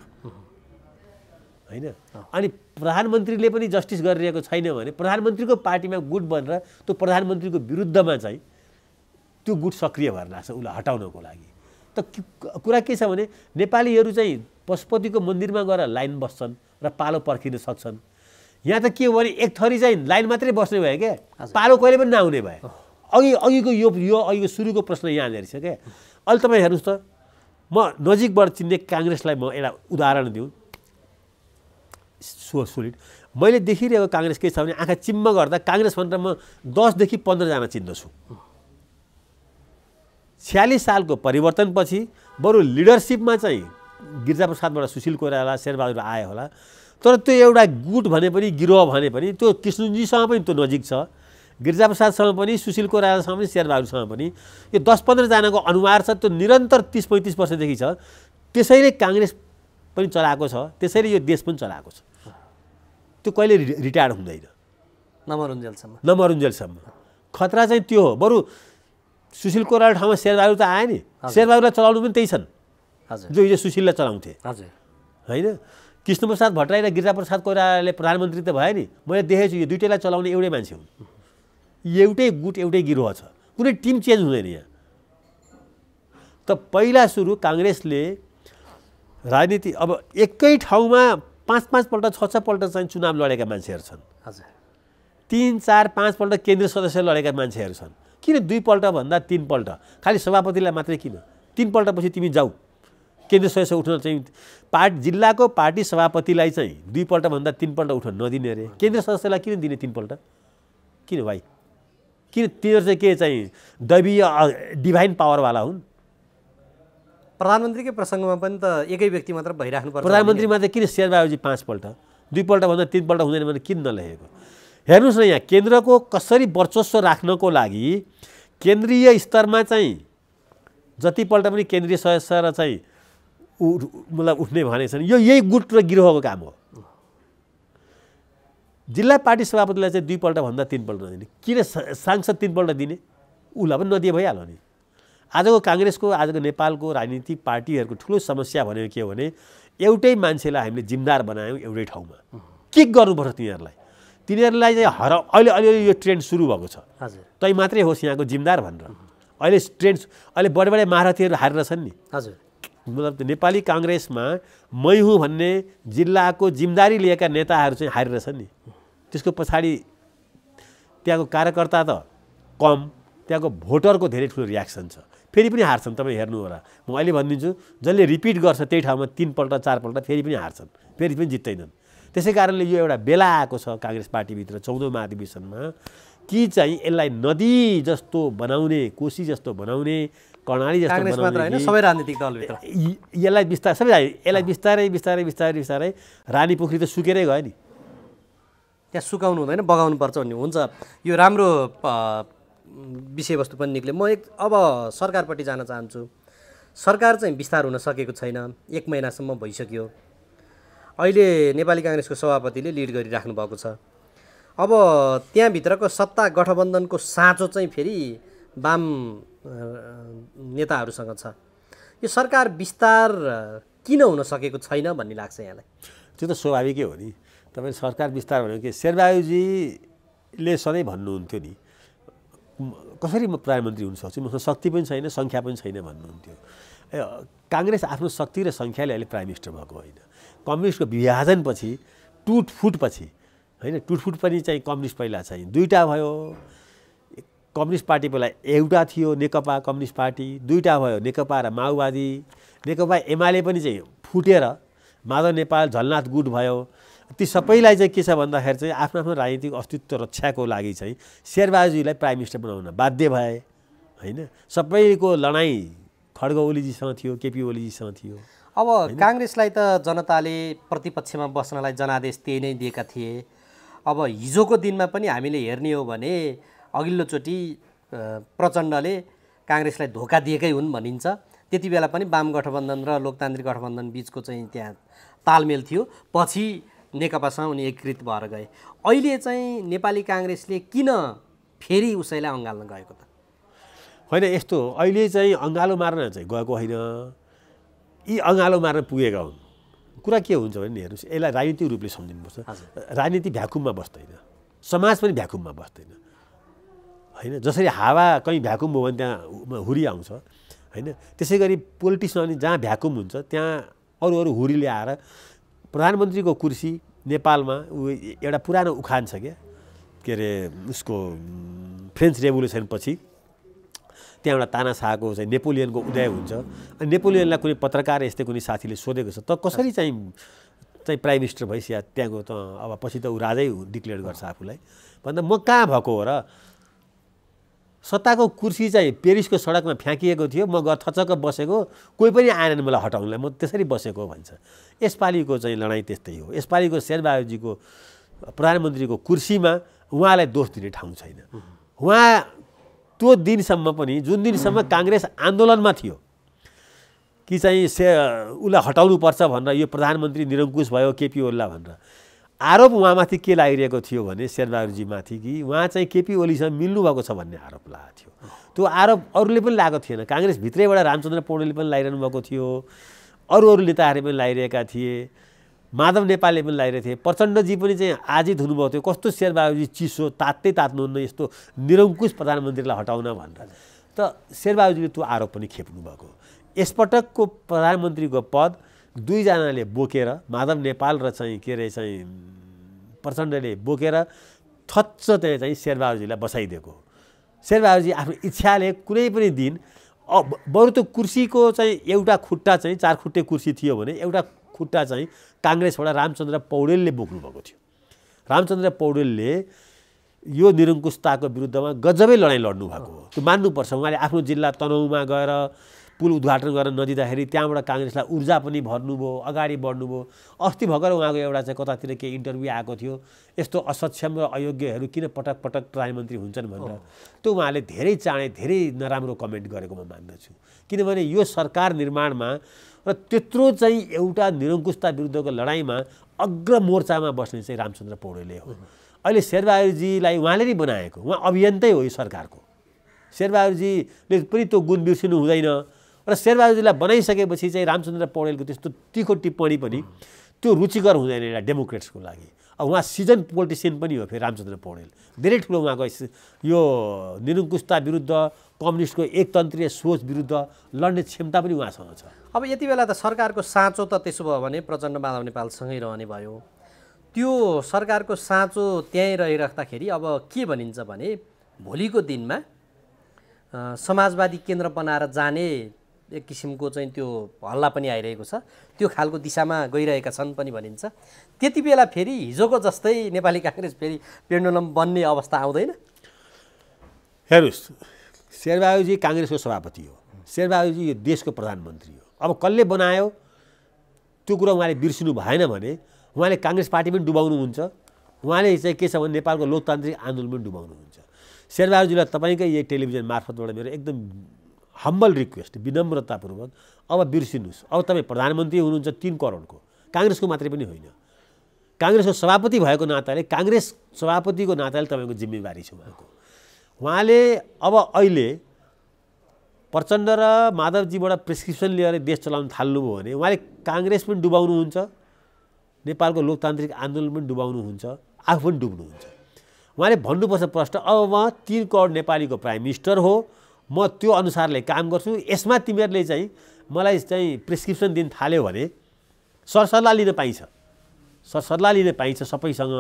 होइन। अनि प्रधानमन्त्रीले पनि जस्टिस गरिरहेको छैन भने प्रधानमन्त्रीको पार्टीमा गुट बनेर त्यो प्रधानमन्त्रीको विरुद्धमा चाहिँ त्यो गुट सक्रिय भएर लाग्छ उसलाई हटाउनको लागि। त कुरा के छ भने नेपालीहरू चाहिँ पशुपतिको मन्दिरमा गएर लाइन बस्छन् र पालो पर्खिन सक्छन्। यहाँ त के हो भने एक थरी चाहिँ लाइन मात्रै बस्ने भयो क्या, पालो कहिले पनि नआउने भयो। अघिको यो अघिको सुरुको प्रश्न यहाँनिर छ क्या। अहिले तपाईँ हेर्नुहोस् त, म नजिकबाट चिन्ने काङ्ग्रेसलाई म एउटा उदाहरण दिउँ सोलिड। मैले देखिरहेको काङ्ग्रेस के छ भने आँखा चिम्म गर्दा काङ्ग्रेस भनेर म 10 देखि 15 जना चिन्दछु। 46 सालको परिवर्तनपछि बरु लिडरसिपमा चाहिँ गिरिजाप्रसादबाट सुशील कोइराला शेरबहादुर आए होला, तर त्यो एउटा गुट भने पनि गिरोह भने पनि त्यो कृष्णजीसँग पनि त्यो नजिक छ, गिरिजाप्रसादसँग पनि सुशील कोइरालासँग पनि शेरबहादुरसँग पनि यो 10-15 जनाको अनुहार छ। त्यो निरन्तर 30-35 वर्षदेखि छ। त्यसैले काङ्ग्रेस पनि चलाएको छ, त्यसैले यो देश पनि चलाएको छ। त्यो कहिले रिटायर्ड हुँदैन नमरुन्जेलसम्म। खतरा चाहिँ त्यो हो। बरु सुशील कोइराला ठाउँमा शेरबहादुर त आए नि, शेरबहादुरलाई चलाउनु पनि त्यही छन् जो हिजो सुशीललाई चलाउँथे होइन। कृष्णप्रसाद भट्टराई र गिरिजाप्रसाद कोइरालाले प्रधानमन्त्री त भयो नि, मैले देखेको छु यो दुइटैलाई चलाउने एउटै मान्छे हुन्, एउटै गुट एउटै गिरोह छ, कुनै टिम चेन्ज हुँदैन यहाँ। त पहिला सुरु काङ्ग्रेसले राजनीति अब एकै ठाउँमा 5-5 पल्ट 6-6 पल्ट चाहिँ चुनाव लडेका मान्छेहरू छन्, 3-4-5 पल्ट केन्द्रीय सदस्य लडेका मान्छेहरू छन्। किन 2 पल्ट भन्दा 3 पल्ट, खालि सभापतिलाई मात्रै किन 3 पल्टपछि तिमी जाऊ केन्द्रीय सदस्य उठ्न चाहिँ जिल्लाको पार्टी सभापतिलाई चाहिँ 2 पल्ट भन्दा 3 पल्ट उठ्न नदिने अरे, केन्द्रीय सदस्यलाई किन दिने 3 पल्ट? किन भाइ? किन तिनीहरू चाहिँ के चाहिँ दैवीय डिभाइन पावरवाला हुन्? प्रधानमन्त्रीकै प्रसङ्गमा पनि त एकै व्यक्ति मात्र भइराख्नु पर्छ। प्रधानमन्त्रीमा चाहिँ किन शेरबहादुरजी 5 पल्ट 2 पल्ट भन्दा 3 पल्ट हुँदैन भने किन नलेखेको? हेर्नुहोस् न, यहाँ केन्द्रको कसरी वर्चस्व राख्नको लागि केन्द्रीय स्तरमा चाहिँ जतिपल्ट पनि केन्द्रीय सदस्य र चाहिँ मतलब उठ्ने भनेको छन्, यो यही गुट र गिरोहको काम हो। जिल्ला पार्टी सभापतिलाई चाहिँ 2 पल्ट भन्दा 3 पल्ट नदिने, किन सांसद 3 पल्ट दिने? उसलाई पनि नदिए भइहाल्यो नि। आजको काङ्ग्रेसको आजको नेपालको राजनीतिक पार्टीहरूको ठुलो समस्या भनेको के हो भने एउटै मान्छेलाई हामीले जिम्मेदार बनायौँ एउटै ठाउँमा। के गर्नुपर्छ तिनीहरूलाई चाहिँ अहिले अलिअलि यो ट्रेन्ड सुरु भएको छ, तै मात्रै होस् यहाँको जिम्मेदार भनेर। अहिले ट्रेन्ड अहिले बडे बडे महारथीहरू हारेर छन् नि। मतलब नेपाली काङ्ग्रेसमा मै हुँ भन्ने जिल्लाको जिम्मेदारी लिएका नेताहरू चाहिँ हारेर छन् नि। त्यसको पछाडि त्यहाँको कार्यकर्ता त कम, त्यहाँको भोटरको धेरै ठुलो रियाक्सन छ, फेरि पनि हार्छन्। तपाईँ हेर्नु होला, म अहिले भनिदिन्छु, जसले रिपिट गर्छ त्यही ठाउँमा 3 पल्ट 4 पल्ट फेरि पनि हार्छन्, फेरि पनि जित्दैनन्। त्यसै कारणले यो एउटा बेला आएको छ काङ्ग्रेस पार्टीभित्र 14औं महाधिवेशनमा कि चाहिँ यसलाई नदी जस्तो बनाउने, कोशी जस्तो बनाउने, कर्णाली जस्तो बनाउने, सबै राजनीतिक दलभित्र यसलाई बिस्तारै बिस्तारै रानी पोखरी त सुकेरै गयो नि। त्यहाँ सुकाउनु हुँदैन, बगाउनु पर्छ भन्ने हुन्छ। यो राम्रो विषयवस्तु पनि निक्ल्यो। म अब सरकारपट्टि जान चाहन्छु। सरकार चाहिँ विस्तार हुन सकेको छैन, 1 महिनासम्म भइसक्यो। अहिले नेपाली काङ्ग्रेसको सभापतिले लिड गरिराख्नु भएको छ। अब त्यहाँभित्रको सत्ता गठबन्धनको साँचो चाहिँ फेरि वाम नेताहरूसँग छ। यो सरकार विस्तार किन हुन सकेको छैन भन्ने लाग्छ यहाँलाई? त्यो त स्वाभाविकै हो नि। तपाईँ सरकार विस्तार भनेको के, शेरबहादुरजीले सधैँ भन्नुहुन्थ्यो नि, कसरी म प्रधानमन्त्री हुन सक्छु, मसँग शक्ति पनि छैन, सङ्ख्या पनि छैन भन्नुहुन्थ्यो। काङ्ग्रेस आफ्नो शक्ति र सङ्ख्याले अहिले प्राइम मिनिस्टर भएको होइन। कम्युनिस्टको विभाजनपछि टुटफुटपछि होइन, टुटफुट पनि चाहिँ कम्युनिस्ट पहिला चाहिँ दुईवटा भयो। कम्युनिस्ट पार्टी पहिला एउटा थियो नेकपा कम्युनिस्ट पार्टी, दुईवटा भयो नेकपा र माओवादी। नेकपा एमाले पनि चाहिँ फुटेर माधव नेपाल झलनाथ गुट भयो। ती सबैलाई चाहिँ के छ भन्दाखेरि चाहिँ आफ्नो आफ्नो राजनीतिक अस्तित्व रक्षाको लागि चाहिँ शेरबहादुरजीलाई प्राइम मिनिस्टर बनाउन बाध्य भए होइन। सबैको लडाइँ खड्ग ओलीजीसँग थियो, केपी ओलीजीसँग थियो। अब काङ्ग्रेसलाई त जनताले प्रतिपक्षमा बस्नलाई जनादेश त्यही नै दिएका थिए। अब हिजोको दिनमा पनि हामीले हेर्ने हो भने अघिल्लोचोटि प्रचण्डले काङ्ग्रेसलाई धोका दिएकै हुन् भनिन्छ। त्यति बेला पनि वाम गठबन्धन र लोकतान्त्रिक गठबन्धन बिचको चाहिँ त्यहाँ तालमेल थियो। पछि नेकपासँग उनी एकीकृत भएर गए। अहिले चाहिँ नेपाली काङ्ग्रेसले किन फेरि उसैलाई अँगाल्न गएको त? होइन, यस्तो अहिले चाहिँ अँगालो मार्न चाहिँ गएको होइन, यी अँगालो मार्न पुगेका हुन्। कुरा के हुन्छ भने हेर्नुहोस्, यसलाई राजनीतिक रूपले सम्झिनुपर्छ। राजनीति भ्याकुममा बस्दैन, समाज पनि भ्याकुममा बस्दैन होइन। जसरी हावा कहीँ भ्याकुम भयो भने त्यहाँ हुरी आउँछ होइन, त्यसै गरी पोलिटिक्समा पनि जहाँ भ्याकुम हुन्छ त्यहाँ अरू अरू हुरीले आएर प्रधानमन्त्रीको कुर्सी नेपालमा एउटा पुरानो उखान छ क्या, के अरे उसको फ्रेन्च रेभोल्युसन पछि त्यहाँ एउटा तानाशाहको चाहिँ नेपोलियनको उदय हुन्छ। अनि नेपोलियनलाई कुनै पत्रकार यस्तै कुनै साथीले सोधेको छ, त कसरी चाहिँ प्राइम मिनिस्टर भइसक्यो त्यहाँको त, अब पछि त ऊ राजै डिक्लेयर गर्छ आफूलाई भन्दा म कहाँ भएको हो र, सत्ताको कुर्सी चाहिँ पेरिसको सडकमा फ्याँकिएको थियो, म गएर थचक्क बसेको, कोही पनि आएन मलाई हटाउनलाई, म त्यसरी बसेको भन्छ। यसपालिको चाहिँ लडाइँ त्यस्तै हो। यसपालिको शेरबहादुरजीको प्रधानमन्त्रीको कुर्सीमा उहाँलाई दोष दिने ठाउँ छैन। उहाँ त्यो दिनसम्म पनि, जुन दिनसम्म काङ्ग्रेस आन्दोलनमा थियो कि चाहिँ उसलाई हटाउनुपर्छ भनेर, यो प्रधानमन्त्री निरङ्कुश भयो केपी ओलीलाई भनेर आरोप उहाँमाथि के लागिरहेको थियो भने शेरबहादुरजीमाथि कि उहाँ चाहिँ केपी ओलीसँग मिल्नुभएको छ भन्ने आरोप लागेको थियो। त्यो आरोप अरूले पनि लागेको थिएन, काङ्ग्रेसभित्रैबाट रामचन्द्र पौडेलले पनि लगाइरहनु भएको थियो, अरू नेताहरूले पनि लगाइरहेका थिए, माधव नेपालले पनि लगाइरहेको थिए, प्रचण्डजी पनि चाहिँ आजित हुनुभएको थियो। कस्तो शेरबहादुरजी चिसो तात्तै तात्नुहुन्न यस्तो निरङ्कुश प्रधानमन्त्रीलाई हटाउन भनेर, त शेरबहादुरजीले त्यो आरोप पनि खेप्नु भएको। यसपटकको प्रधानमन्त्रीको पद दुईजनाले बोकेर, माधव नेपाल र चाहिँ के अरे चाहिँ प्रचण्डले बोकेर थच्च त्यहाँ चाहिँ शेरबहादुरजीलाई बसाइदिएको। शेरबहादुरजी आफ्नो इच्छाले कुनै पनि दिन बरु त कुर्सीको चाहिँ एउटा खुट्टा चाहिँ चार खुट्टे कुर्सी थियो भने एउटा खुट्टा चाहिँ काङ्ग्रेसबाट रामचन्द्र पौडेलले बोक्नुभएको थियो। रामचन्द्र पौडेलले यो निरङ्कुशताको विरुद्धमा गजबै लडाइँ लड्नु भएको हो, त्यो मान्नुपर्छ। उहाँले आफ्नो जिल्ला तनहुँमा गएर पुल उद्घाटन गर्न नदिँदाखेरि त्यहाँबाट काङ्ग्रेसलाई ऊर्जा पनि भर्नुभयो, अगाडि बढ्नुभयो। अस्ति भर्खर उहाँको एउटा चाहिँ कतातिर केही इन्टरभ्यू आएको थियो, यस्तो असक्षम र अयोग्यहरू किन पटक पटक प्रधानमन्त्री हुन्छन् भनेर। त्यो उहाँले धेरै चाँडै धेरै नराम्रो कमेन्ट गरेको म मान्दछु। किनभने यो सरकार निर्माणमा र त्यत्रो चाहिँ एउटा निरङ्कुशता विरुद्धको लडाइँमा अग्र मोर्चामा बस्ने चाहिँ रामचन्द्र पौडेलले हो। अहिले शेरबहादुरजीलाई उहाँले नै बनाएको, उहाँ अभियन्तै हो यो सरकारको। शेरबहादुरजीले पनि त्यो गुण बिर्सिनु हुँदैन र शेरबहादुरजीलाई बनाइसकेपछि चाहिँ रामचन्द्र पौडेलको त्यस्तो तीखो टिप्पणी पनि त्यो रुचिकर हुँदैन एउटा डेमोक्रेट्सको लागि। अब उहाँ सिजन पोलिटिसियन पनि हो फेरि रामचन्द्र पौडेल, धेरै ठुलो उहाँको यो निरङ्कुशता विरुद्ध कम्युनिस्टको एकतन्त्रीय सोच विरुद्ध लड्ने क्षमता पनि उहाँसँग छ। अब यति बेला त सरकारको साँचो त त्यसो भयो भने प्रचण्ड माधव नेपालसँगै रहने भयो। त्यो सरकारको साँचो त्यहीँ रहिराख्दाखेरि अब के भनिन्छ भने भोलिको दिनमा समाजवादी केन्द्र बनाएर जाने एक किसिमको चाहिँ त्यो हल्ला पनि आइरहेको छ, त्यो खालको दिशामा गइरहेका छन् पनि भनिन्छ। त्यति बेला फेरि हिजोको जस्तै नेपाली काङ्ग्रेस फेरि पेन्डुलम बन्ने अवस्था आउँदैन? हेर्नुहोस्, शेरबहादुरजी काङ्ग्रेसको सभापति हो, शेरबहादुरजी यो देशको प्रधानमन्त्री हो। अब कसले बनायो त्यो कुरा उहाँले बिर्सिनु भएन भने उहाँले काङ्ग्रेस पार्टी पनि डुबाउनुहुन्छ, उहाँले चाहिँ के छ भने नेपालको लोकतान्त्रिक आन्दोलन पनि डुबाउनुहुन्छ। शेरबहादुरजीलाई तपाईँकै यही टेलिभिजन मार्फतबाट मेरो एकदम हम्बल रिक्वेस्ट, विनम्रतापूर्वक अब बिर्सिनुहोस्। अब तपाईँ प्रधानमन्त्री हुनुहुन्छ 3 करोडको, काङ्ग्रेसको मात्रै पनि होइन, काङ्ग्रेसको सभापति भएको नाताले, काङ्ग्रेस सभापतिको नाताले तपाईँको जिम्मेवारी छ उहाँको। उहाँले अब अहिले प्रचण्ड र माधवजीबाट प्रेस्क्रिप्सन लिएर देश चलाउन थाल्नुभयो भने उहाँले काङ्ग्रेस पनि डुबाउनुहुन्छ, नेपालको लोकतान्त्रिक आन्दोलन पनि डुबाउनुहुन्छ, आफू पनि डुब्नुहुन्छ। उहाँले भन्नुपर्छ प्रश्न, अब म 3 करोड नेपालीको प्राइम मिनिस्टर हो, म त्यो अनुसारले काम गर्छु, यसमा तिमीहरूले चाहिँ मलाई चाहिँ प्रेस्क्रिप्सन दिन थाल्यो भने सरसल्लाह लिन पाइन्छ, सरसल्लाह लिन पाइन्छ सबैसँग,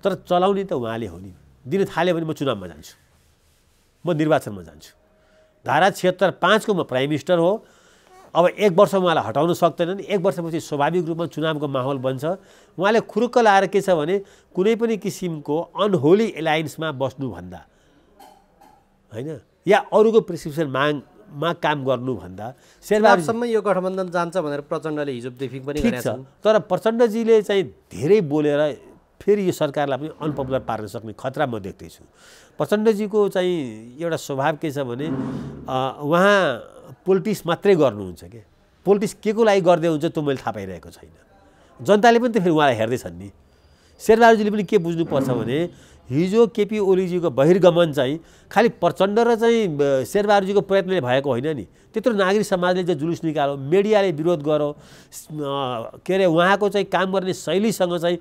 तर चलाउने त उहाँले हो नि। दिन थाल्यो भने म चुनावमा जान्छु, म निर्वाचनमा जान्छु। धारा 76(5) को म प्राइम मिनिस्टर हो। अब 1 वर्ष उहाँलाई हटाउन सक्दैनन्। 1 वर्षपछि स्वाभाविक रूपमा चुनावको माहौल बन्छ। उहाँले खुरुक्क लाएर के छ भने कुनै पनि किसिमको अनहोली एलायन्समा बस्नुभन्दा होइन या अरूको प्रेस्क्रिप्सन मागमा काम गर्नुभन्दा शेरबहादुरसम्म यो गठबन्धन जान्छ भनेर प्रचण्डले हिजो ब्रिफिङ पनि गरेका छन्। तर प्रचण्डजीले चाहिँ धेरै बोलेर फेरि यो सरकारलाई पनि अनपपुलर पार्न सक्ने खतरा म देख्दैछु। प्रचण्डजीको चाहिँ एउटा स्वभाव के छ भने उहाँ पोलिटिक्स मात्रै गर्नुहुन्छ के, पोलिटिक्स के को लागि गर्दै हुन्छ त्यो मैले थाहा पाइरहेको छैन। जनताले पनि त फेरि उहाँलाई हेर्दैछन् नि। शेरबहादुरजीले पनि के बुझ्नुपर्छ भने हिजो केपी ओलीजीको बहिर्गमन चाहिँ खालि प्रचण्ड र चाहिँ शेरबहादुरजीको प्रयत्नले भएको होइन नि। त्यत्रो नागरिक समाजले चाहिँ जुलुस निकाल्यो, मिडियाले विरोध गर्यो, के अरे उहाँको चाहिँ काम गर्ने शैलीसँग चाहिँ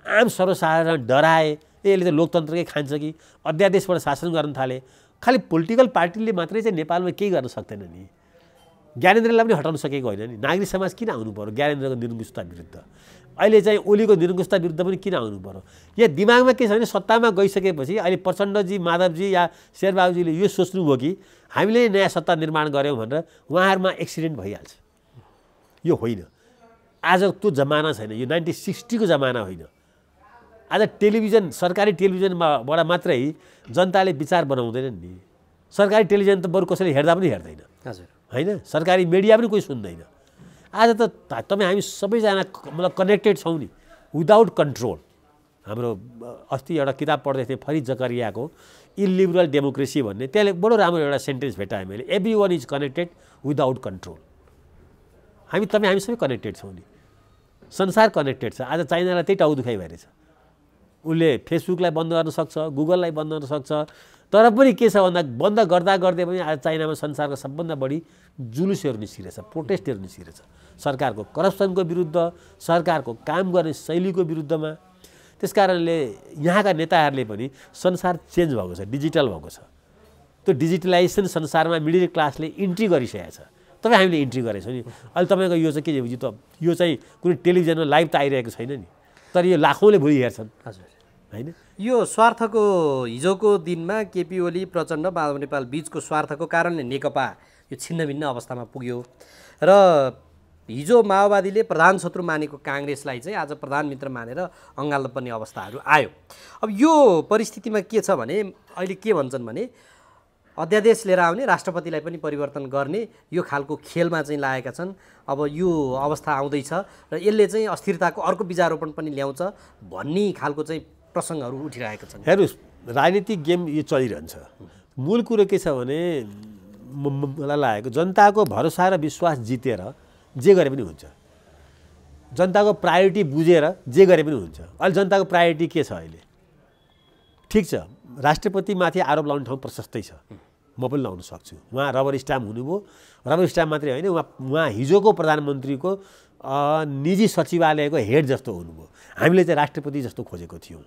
आम सर्वसाधारण डराए, यसले त लोकतन्त्रकै खान्छ कि, अध्यादेशबाट शासन गर्न थाले। खालि पोलिटिकल पार्टीले मात्रै चाहिँ नेपालमा केही गर्न सक्दैन नि। ज्ञानेन्द्रलाई पनि हटाउन सकेको होइन नि। नागरिक समाज किन आउनु पर्यो ज्ञानेन्द्रको निरङ्कुशता विरुद्ध? अहिले चाहिँ ओलीको निरङ्कुशता विरुद्ध पनि किन आउनु पर्यो? यहाँ दिमागमा के छ भने सत्तामा गइसकेपछि अहिले प्रचण्डजी, माधवजी या शेरबहादुरजीले यो सोच्नुभयो कि हामीले नयाँ सत्ता निर्माण गऱ्यौँ भनेर उहाँहरूमा एक्सिडेन्ट भइहाल्छ। यो होइन। आज त्यो जमाना छैन, यो 1960 को जमाना होइन। आज टेलिभिजन, सरकारी टेलिभिजनबाट मात्रै जनताले विचार बनाउँदैनन् नि। सरकारी टेलिभिजन त बरु कसैले हेर्दा पनि हेर्दैन, हजुर होइन? सरकारी मिडिया पनि कोही सुन्दैन। आज त तपाईँ हामी सबैजना मतलब कनेक्टेड छौँ नि, विदाउट कन्ट्रोल। हाम्रो अस्ति एउटा किताब पढ्दै थिएँ फरिद जकरियाको इलिबरल डेमोक्रेसी भन्ने, त्यसले बडो राम्रो एउटा सेन्टेन्स भेटाएँ मैले, every one is connected without control. हामी सबै कनेक्टेड छौँ नि, संसार कनेक्टेड छ। आज चाइनालाई त्यही टाउ दुखाइ भइरहेछ। उसले फेसबुकलाई बन्द गर्न सक्छ, गुगललाई बन्द गर्न सक्छ, तर पनि के छ भन्दा बन्द गर्दा गर्दै पनि आज चाइनामा संसारको सबभन्दा बढी जुलुसहरू निस्किरहेछ, प्रोटेस्टहरू निस्किरहेछ सरकारको करप्सनको विरुद्ध, सरकारको काम गर्ने शैलीको विरुद्धमा। त्यस कारणले यहाँका नेताहरूले पनि संसार चेन्ज भएको छ, डिजिटल भएको छ। त्यो डिजिटलाइजेसन संसारमा मिडल क्लासले इन्ट्री गरिसकेको छ। तपाईँ हामीले इन्ट्री गरेको छौँ नि। अहिले तपाईँको यो चाहिँ के, यो चाहिँ कुनै टेलिभिजनमा लाइभ त आइरहेको छैन नि, तर यो लाखौँले भोलि हेर्छन्, हजुर होइन? यो स्वार्थको हिजोको दिनमा केपी ओली, प्रचण्ड, माधव नेपाल बीचको स्वार्थको कारणले नेकपा यो छिन्नभिन्न अवस्थामा पुग्यो र हिजो माओवादीले प्रधान शत्रु मानेको काङ्ग्रेसलाई चाहिँ आज प्रधान मित्र मानेर अँगाल्नुपर्ने अवस्थाहरू आयो। अब यो परिस्थितिमा के छ भने अहिले के भन्छन् भने अध्यादेश लिएर आउने, राष्ट्रपतिलाई पनि परिवर्तन गर्ने यो खालको खेलमा चाहिँ लागेका छन्। अब यो अवस्था आउँदैछ र यसले चाहिँ अस्थिरताको अर्को बीजारोपण पनि ल्याउँछ भन्ने खालको चाहिँ प्रसङ्गहरू उठिरहेका छन्। हेर्नुहोस्, राजनीतिक गेम यो चलिरहन्छ। मूल कुरो के छ भने मलाई लागेको जनताको भरोसा र विश्वास जितेर जे गरे पनि हुन्छ, जनताको प्रायोरिटी बुझेर जे गरे पनि हुन्छ। अहिले जनताको प्रायोरिटी के छ? अहिले ठिक छ, राष्ट्रपतिमाथि आरोप लाउने ठाउँ प्रशस्तै छ, म पनि लाउन सक्छु। उहाँ रबर स्ट्याम्प हुनुभयो, रबर स्ट्याम्प मात्रै होइन, उहाँ हिजोको प्रधानमन्त्रीको निजी सचिवालयको हेड जस्तो हुनुभयो। हामीले चाहिँ राष्ट्रपति जस्तो खोजेको थियौँ,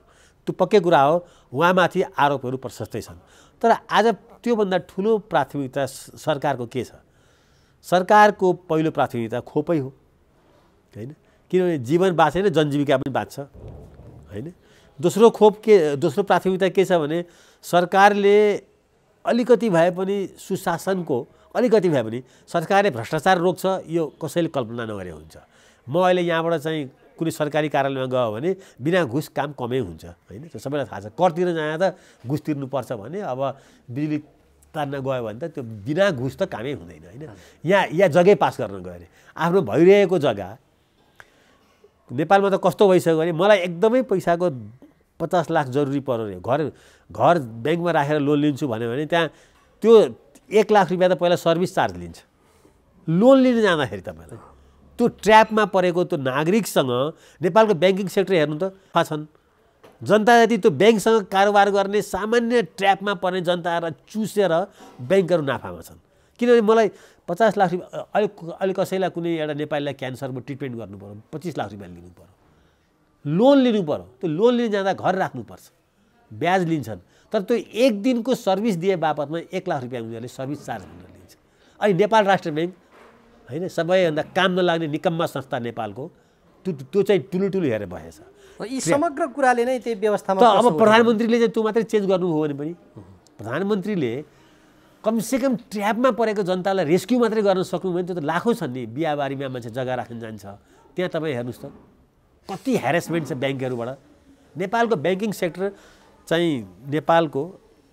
त्यो पक्कै कुरा हो। उहाँमाथि आरोपहरू प्रशस्तै छन्, तर आज त्योभन्दा ठुलो प्राथमिकता सरकारको के छ? सरकारको पहिलो प्राथमिकता खोपै हो, होइन? किनभने जीवन बाँचेन, जनजीविका पनि बाँच्छ, होइन? दोस्रो प्राथमिकता के छ भने सरकारले अलिकति भए पनि सुशासनको अलिकति भए पनि सरकारले भ्रष्टाचार रोक्छ, यो कसैले कल्पना नगरे हुन्छ। म अहिले यहाँबाट चाहिँ कुनै सरकारी कार्यालयमा गयो भने बिना घुस काम कमै हुन्छ, होइन? त्यो सबैलाई थाहा छ। कर तिर्न जाँदा त घुस तिर्नुपर्छ भने अब बिजुली तान्न गयो भने त त्यो बिना घुस त कामै हुँदैन, होइन? यहाँ जग्गै पास गर्न गयो अरे, आफ्नो भइरहेको जग्गा नेपालमा त कस्तो भइसक्यो भने मलाई एकदमै पैसाको 50 लाख जरुरी पर्यो अरे, घर ब्याङ्कमा राखेर लोन लिन्छु भन्यो भने त्यहाँ त्यो 1 लाख रुपियाँ त पहिला सर्भिस चार्ज लिन्छ लोन लिन जाँदाखेरि। तपाईँलाई त्यो ट्र्यापमा परेको त्यो नागरिकसँग नेपालको ब्याङ्किङ सेक्टर हेर्नु त थाहा छन्। जनता यदि त्यो ब्याङ्कसँग कारोबार गर्ने सामान्य ट्र्यापमा पर्ने जनताहरूलाई चुसेर ब्याङ्कहरू नाफामा छन्। किनभने मलाई 50 लाख रुपियाँ अहिले कसैलाई कुनै एउटा नेपालीलाई क्यान्सरको ट्रिटमेन्ट गर्नु पर्यो 25 लाख रुपियाँ लिनु पर्यो, लोन लिनु पर्यो। त्यो लोन लिन जाँदा घर राख्नुपर्छ, ब्याज लिन्छन्। तर त्यो एक दिनको सर्भिस दिए बापतमा 1 लाख रुपियाँ उनीहरूले सर्भिस चार्ज भनेर लिन्छ। अनि नेपाल राष्ट्र ब्याङ्क होइन सबैभन्दा काम नलाग्ने निकम्मा संस्था नेपालको त्यो चाहिँ टुलुटुलु हेरेर बसेछ। यी समग्र कुराले नै त्यही व्यवस्थामा त अब प्रधानमन्त्रीले चाहिँ त्यो मात्रै चेन्ज गर्नु हो भने पनि प्रधानमन्त्रीले कमसेकम ट्र्यापमा परेको जनतालाई रेस्क्यु मात्रै गर्न सक्नु भने त्यो त लाखौँ छन् नि। बिहाबारीमा मान्छे जग्गा राख्न जान्छ, त्यहाँ तपाईँ हेर्नुहोस् त कति ह्यारेसमेन्ट छ ब्याङ्कहरूबाट। नेपालको ब्याङ्किङ सेक्टर चाहिँ नेपालको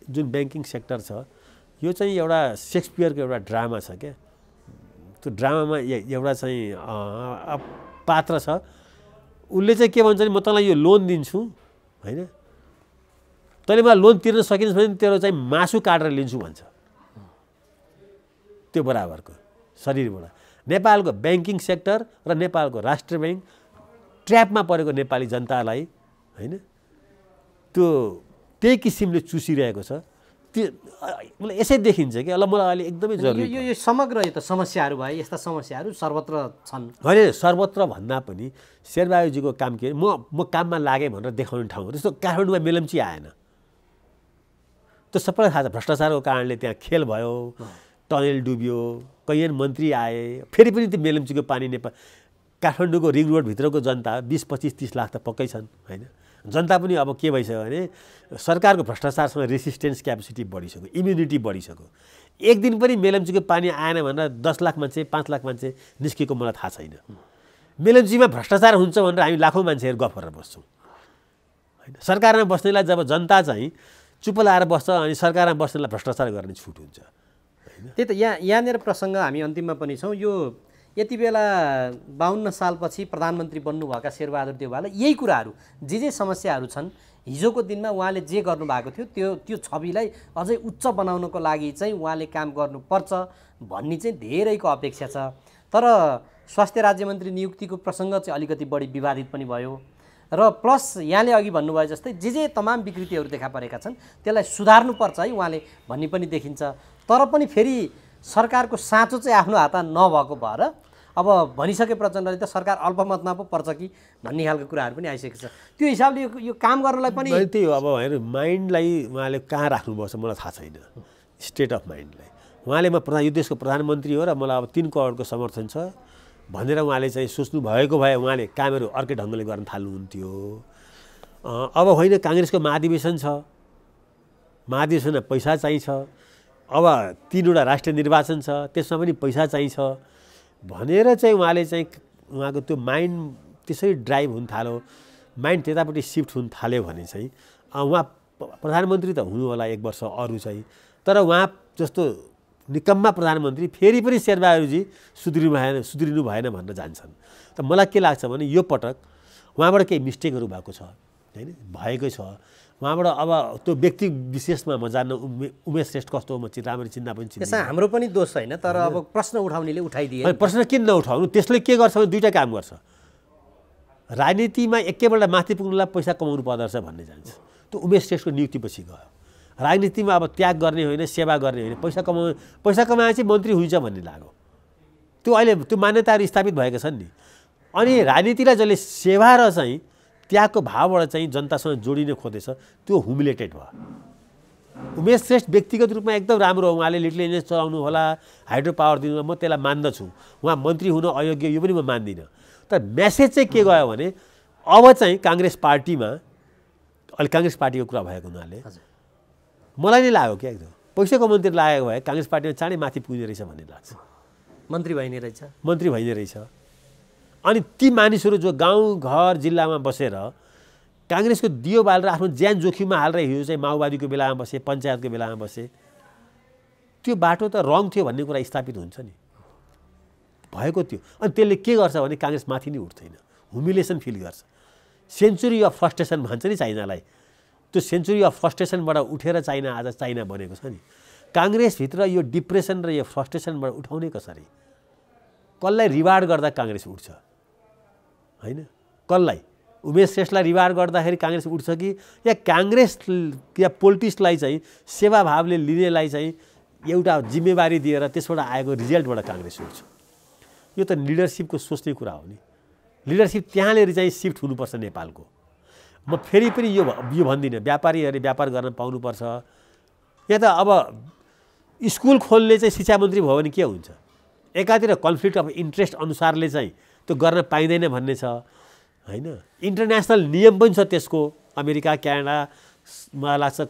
जुन ब्याङ्किङ सेक्टर छ यो चाहिँ एउटा सेक्सपियरको एउटा ड्रामा छ क्या। त्यो ड्रामामा एउटा चाहिँ पात्र छ, उसले चाहिँ के भन्छ भने म तँलाई यो लोन दिन्छु होइन, तैँले मलाई लोन तिर्न सकिन्छ भने तेरो चाहिँ मासु काटेर लिन्छु भन्छ। त्यो बराबरको शरीरबाट नेपालको ब्याङ्किङ सेक्टर र नेपालको राष्ट्र ब्याङ्क ट्र्यापमा परेको नेपाली जनतालाई होइन त्यो त्यही किसिमले चुसिरहेको छ। त्यो मलाई यसै देखिन्छ कि मलाई अहिले एकदमै जरुरी यो समग्र यो त समस्याहरू भए, यस्ता समस्याहरू सर्वत्र छन्। होइन सर्वत्र भन्दा पनि शेरबहादुरजीको काम के म काममा लागेँ भनेर देखाउने ठाउँ हो। त्यस्तो काठमाडौँमा मेलम्ची आएन, त्यो सबैलाई थाहा छ। भ्रष्टाचारको कारणले त्यहाँ खेल भयो, टनेल डुब्यो, कैयन मन्त्री आए, फेरि पनि त्यो मेलम्चीको पानी नेपाल काठमाडौँको रिङ रोडभित्रको जनता 20-25-30 लाख त पक्कै छन् होइन। जनता पनि अब के भइसक्यो भने सरकारको भ्रष्टाचारसँग रेसिस्टेन्स क्यापेसिटी बढिसक्यो, इम्युनिटी बढिसक्यो। एक दिन पनि मेलम्चीको पानी आएन भनेर 10 लाख मान्छे 5 लाख मान्छे निस्केको मलाई थाहा छैन। मेलम्चीमा भ्रष्टाचार हुन्छ भनेर हामी लाखौँ मान्छेहरू गफ गरेर बस्छौँ होइन। सरकारमा बस्नेलाई जब जनता चाहिँ चुप लाएर बस्छ अनि सरकारमा बस्नेलाई भ्रष्टाचार गर्ने छुट हुन्छ। त्यही त यहाँनिर प्रसङ्ग हामी अन्तिममा पनि छौँ। यो यति बेला 52 सालपछि प्रधानमन्त्री बन्नुभएका शेरबहादुर देउवालाई यही कुराहरू जे समस्याहरू छन् हिजोको दिनमा उहाँले जे गर्नुभएको थियो त्यो छविलाई अझै उच्च बनाउनको लागि चाहिँ उहाँले काम गर्नुपर्छ भन्ने चाहिँ धेरैको अपेक्षा छ। तर स्वास्थ्य राज्यमन्त्री नियुक्तिको प्रसङ्ग चाहिँ अलिकति बढी विवादित पनि भयो र प्लस यहाँले अघि भन्नुभयो जस्तै जे तमाम विकृतिहरू देखा परेका छन् त्यसलाई सुधार्नुपर्छ है उहाँले भन्ने पनि देखिन्छ। तर पनि फेरि सरकारको साँचो चाहिँ आफ्नो हातमा नभएको भएर अब भनिसके प्रचण्डले त सरकार अल्पमतमा पो पर्छ कि भन्ने खालको कुराहरू पनि आइसकेको छ। त्यो हिसाबले यो काम गर्नलाई पनि त्यही हो। अब हेर्नु माइन्डलाई उहाँले कहाँ राख्नुपर्छ मलाई थाहा छैन, स्टेट अफ माइन्डलाई। उहाँले यो देशको प्रधानमन्त्री हो र मलाई अब 3 करोडको समर्थन छ भनेर उहाँले चाहिँ सोच्नु भएको भए उहाँले कामहरू अर्कै ढङ्गले गर्न थाल्नुहुन्थ्यो। अब होइन काङ्ग्रेसको महाधिवेशन छ, महाधिवेशनमा पैसा चाहिन्छ, अब 3वटा राष्ट्रिय निर्वाचन छ त्यसमा पनि पैसा चाहिन्छ भनेर चाहिँ उहाँले चाहिँ उहाँको त्यो माइन्ड त्यसरी ड्राइभ हुन थाल्यो, माइन्ड त्यतापट्टि सिफ्ट हुन थाल्यो भने चाहिँ उहाँ प्रधानमन्त्री त हुनु होला 1 वर्ष अरू चाहिँ। तर उहाँ जस्तो निकम्मा प्रधानमन्त्री फेरि पनि शेरबहादुरजी सुध्रिनु भएन भनेर जान्छन्। त मलाई के लाग्छ भने यो पटक उहाँबाट केही मिस्टेकहरू भएको छ होइन, भएकै छ उहाँबाट। अब त्यो व्यक्ति विशेषमा म जान्न उमेश श्रेष्ठ कस्तो हो म राम्ररी चिन्दा पनि चिन्दिनँ, त्यसमा हाम्रो पनि दोष छैन। तर अब प्रश्न उठाउनेले उठाइदिए। प्रश्न किन नउठाउनु? त्यसले के गर्छ भने 2टा काम गर्छ। राजनीतिमा एकैपल्ट माथि पुग्नुलाई पैसा कमाउनु पर्दो रहेछ भन्ने जान्छ। त्यो उमेश श्रेष्ठको नियुक्तिपछि गयो। राजनीतिमा अब त्याग गर्ने होइन, सेवा गर्ने होइन, पैसा कमाएपछि मन्त्री हुन्छ भन्ने लाग्यो। त्यो अहिले त्यो मान्यताहरू स्थापित भएका छन् नि। अनि राजनीतिलाई जसले सेवा र चाहिँ त्यागको भावबाट चाहिँ जनतासँग जोडिन खोजेछ त्यो हुमिलेटेड भयो। उमेश श्रेष्ठ व्यक्तिगत रूपमा एकदम राम्रो हो, उहाँले लिटल इन्जिन चलाउनु होला, हाइड्रो पावर दिनु, म त्यसलाई मान्दछु। उहाँ मन्त्री हुन अयोग्य यो पनि म मान्दिनँ। तर म्यासेज चाहिँ के गयो भने अब चाहिँ काङ्ग्रेस पार्टीमा अहिले काङ्ग्रेस पार्टीको कुरा भएको हुनाले मलाई नै लाग्यो क्या एकदम पैसाको मन्त्री लागेको भए काङ्ग्रेस पार्टीमा चाँडै माथि पुग्ने रहेछ भन्ने लाग्छ। मन्त्री भइने रहेछ। अनि ती मानिसहरू जो गाउँ घर जिल्लामा बसेर काङ्ग्रेसको दियो बालेर आफ्नो ज्यान जोखिममा हालेर हिजो चाहिँ माओवादीको बेलामा बसे, पञ्चायतको बेलामा बसे, त्यो बाटो त रङ थियो भन्ने कुरा स्थापित हुन्छ नि, भएको थियो। अनि त्यसले के गर्छ भने काङ्ग्रेस माथि नै उठ्दैन, हुमिलेसन फिल गर्छ। सेन्चुरी अफ फ्रस्ट्रेसन भन्छ नि चाइनालाई, त्यो सेन्चुरी अफ फ्रस्ट्रेसनबाट उठेर चाइना आज चाइना बनेको छ नि। काङ्ग्रेसभित्र यो डिप्रेसन र यो फ्रस्ट्रेसनबाट उठाउने कसरी? कसलाई रिवार्ड गर्दा काङ्ग्रेस उठ्छ होइन? कसलाई? उमेश श्रेष्ठलाई रिवार्ड गर्दाखेरि काङ्ग्रेस उठ्छ कि या काङ्ग्रेस या पोलिटिक्सलाई चाहिँ सेवाभावले लिनेलाई चाहिँ एउटा जिम्मेवारी दिएर त्यसबाट आएको रिजल्टबाट काङ्ग्रेस उठ्छ। यो त लिडरसिपको सोच्ने कुरा हो नि। लिडरसिप त्यहाँनिर चाहिँ सिफ्ट हुनुपर्छ नेपालको। म फेरि पनि यो भन्दिनँ व्यापारीहरूले व्यापार गर्न पाउनुपर्छ। यहाँ त अब स्कुल खोल्ने चाहिँ शिक्षा मन्त्री भयो भने के हुन्छ? एकातिर कन्फ्लिक्ट अफ इन्ट्रेस्ट अनुसारले चाहिँ त्यो गर्न पाइँदैन भन्ने छ होइन। इन्टरनेसनल नियम पनि छ त्यसको। अमेरिका क्यानाडा मलाई लाग्छ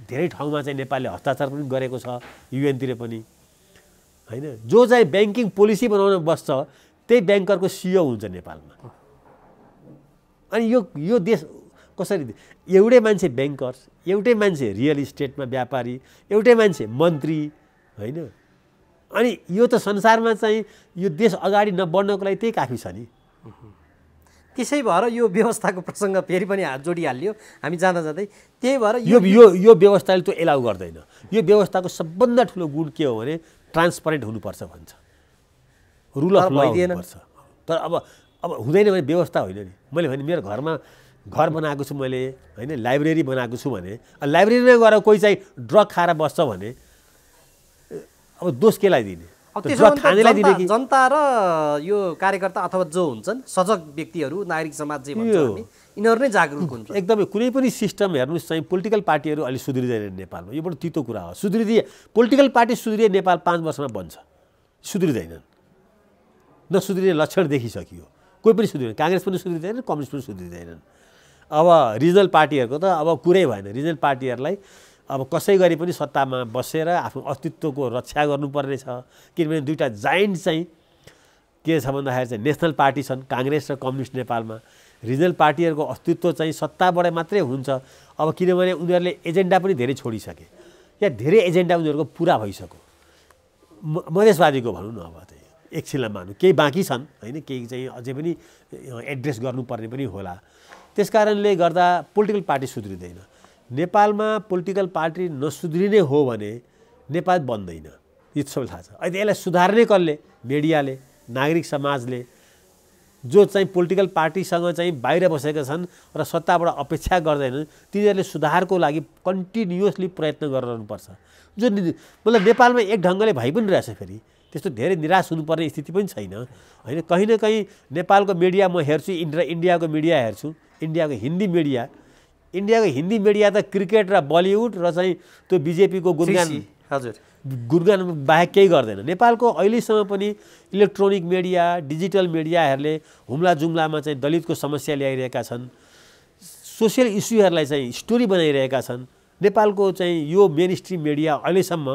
धेरै ठाउँमा चाहिँ नेपालले हस्ताक्षर पनि गरेको छ, युएनतिर पनि होइन। जो चाहिँ ब्याङ्किङ पोलिसी बनाउन बस्छ त्यही ब्याङ्करको सिइओ हुन्छ नेपालमा। अनि यो देश कसरी एउटै मान्छे ब्याङ्कर्स, एउटै मान्छे रियल इस्टेटमा व्यापारी, एउटै मान्छे मन्त्री होइन। अनि यो त संसारमा चाहिँ यो देश अगाडि नबढ्नको लागि त्यही काफी छ नि। त्यसै भएर यो व्यवस्थाको प्रसङ्ग फेरि पनि हात जोडिहाल्यो हामी जाँदा जाँदै। त्यही भएर यो व्यवस्थाले त्यो एलाउ गर्दैन। यो व्यवस्थाको सबभन्दा ठुलो गुण के हो भने ट्रान्सपरेन्ट हुनुपर्छ भन्छ, रुल अफ ल हुनुपर्छ। तर अब हुँदैन भने व्यवस्था होइन नि। मैले भने मेरो घरमा घर बनाएको छु मैले होइन, लाइब्रेरी बनाएको छु भने लाइब्रेरीमा गएर कोही चाहिँ ड्रग खाएर बस्छ भने अब दोष केलाई दिने? जनता र यो कार्यकर्ता अथवा जो हुन्छन् सजग व्यक्तिहरू, नागरिक समाज जे भन्छ हामी, यिनीहरू नै जागरुक हुन्छ। एकदमै कुनै पनि सिस्टम हेर्नुहोस् चाहिँ पोलिटिकल पार्टीहरू अलि सुध्रिँदैन नेपालमा। यो बडो तितो कुरा हो। पोलिटिकल पार्टी सुध्रिए नेपाल 5 वर्षमा बन्छ। सुध्रिँदैनन्, नसुध्रिने लक्षण देखिसकियो। कोही पनि सुध्रिँदैन, काङ्ग्रेस पनि सुध्रिँदैन, कम्युनिस्ट पनि सुध्रिँदैनन्। अब रिजनल पार्टीहरूको त अब कुरै भएन। रिजनल पार्टीहरूलाई अब कसै गरी पनि सत्तामा बसेर आफ्नो अस्तित्वको रक्षा गर्नुपर्ने छ। किनभने दुईवटा जाइन्ट चाहिँ के छ भन्दाखेरि चाहिँ नेसनल पार्टी छन्, काङ्ग्रेस र कम्युनिस्ट नेपालमा। रिजनल पार्टीहरूको अस्तित्व चाहिँ सत्ताबाट मात्रै हुन्छ। अब किनभने उनीहरूले एजेन्डा पनि धेरै छोडिसके, या धेरै एजेन्डा उनीहरूको पुरा भइसक्यो। मधेसवादीको भनौँ न, अब चाहिँ एकछिनलाई मानौँ केही बाँकी छन् होइन, केही चाहिँ अझै पनि एड्रेस गर्नुपर्ने पनि होला। त्यसकारणले गर्दा पोलिटिकल पार्टी सुध्रिँदैन। नेपालमा पोलिटिकल पार्टी नसुध्रिने हो भने नेपाल बन्दैन। यो सबैलाई थाहा छ। अहिले यसलाई सुधार्ने कसले? मिडियाले, नागरिक समाजले, जो चाहिँ पोलिटिकल पार्टीसँग चाहिँ बाहिर बसेका छन् र सत्ताबाट अपेक्षा गर्दैनन्, तिनीहरूले सुधारको लागि कन्टिन्युअसली प्रयत्न गरिरहनुपर्छ। जो मतलब नेपालमा एक ढङ्गले भइ पनि रहेछ। फेरि त्यस्तो धेरै निराश हुनुपर्ने स्थिति पनि छैन होइन। कहीँ न कहीँ नेपालको मिडिया म हेर्छु, इन्डियाको मिडिया हेर्छु, इन्डियाको हिन्दी मिडिया। इन्डियाको हिन्दी मिडिया त क्रिकेट र बलिउड र चाहिँ त्यो बिजेपीको गुणगान बाहेक केही गर्दैन। नेपालको अहिलेसम्म पनि इलेक्ट्रोनिक मिडिया, डिजिटल मिडियाहरूले हुम्ला जुम्लामा चाहिँ दलितको समस्या ल्याइरहेका छन्, सोसियल इस्युहरूलाई चाहिँ स्टोरी बनाइरहेका छन्। नेपालको चाहिँ यो मेन स्ट्रिम मिडिया अहिलेसम्म,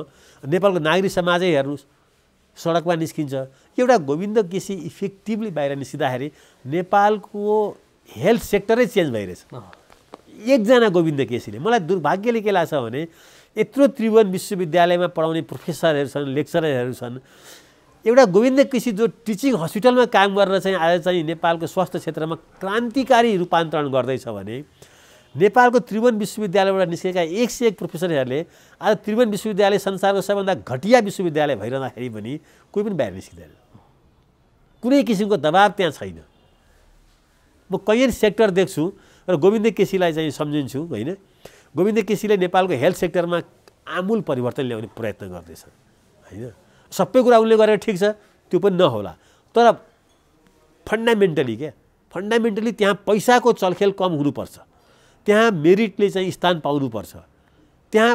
नेपालको नागरिक समाजै हेर्नुहोस् सडकमा निस्किन्छ। एउटा गोविन्द केसी इफेक्टिभली बाहिर निस्किँदाखेरि नेपालको हेल्थ सेक्टरै चेन्ज भइरहेछ। एकजना गोविन्द केसीले, मलाई दुर्भाग्यले के लाग्छ भने यत्रो त्रिभुवन विश्वविद्यालयमा पढाउने प्रोफेसरहरू छन्, लेक्चररहरू छन्, एउटा गोविन्द केसी जो टिचिङ हस्पिटलमा काम गरेर चाहिँ आज चाहिँ नेपालको स्वास्थ्य क्षेत्रमा क्रान्तिकारी रूपान्तरण गर्दैछ भने नेपालको त्रिभुवन विश्वविद्यालयबाट निस्केका 101 प्रोफेसरहरूले आज त्रिभुवन विश्वविद्यालय संसारको सबैभन्दा घटिया विश्वविद्यालय भइरहँदाखेरि पनि कोही पनि बाहिर निस्किँदैन। कुनै किसिमको दबाब त्यहाँ छैन। म कैयन सेक्टर देख्छु र गोविन्द केसीलाई चाहिँ सम्झिन्छु होइन। गोविन्द केसीले नेपालको हेल्थ सेक्टरमा आमूल परिवर्तन ल्याउने प्रयत्न गर्दैछ होइन। सबै कुरा उनले गरेर ठिक छ, त्यो पनि नहोला, तर फन्डामेन्टली त्यहाँ पैसाको चलखेल कम हुनुपर्छ, त्यहाँ मेरिटले चाहिँ स्थान पाउनुपर्छ, त्यहाँ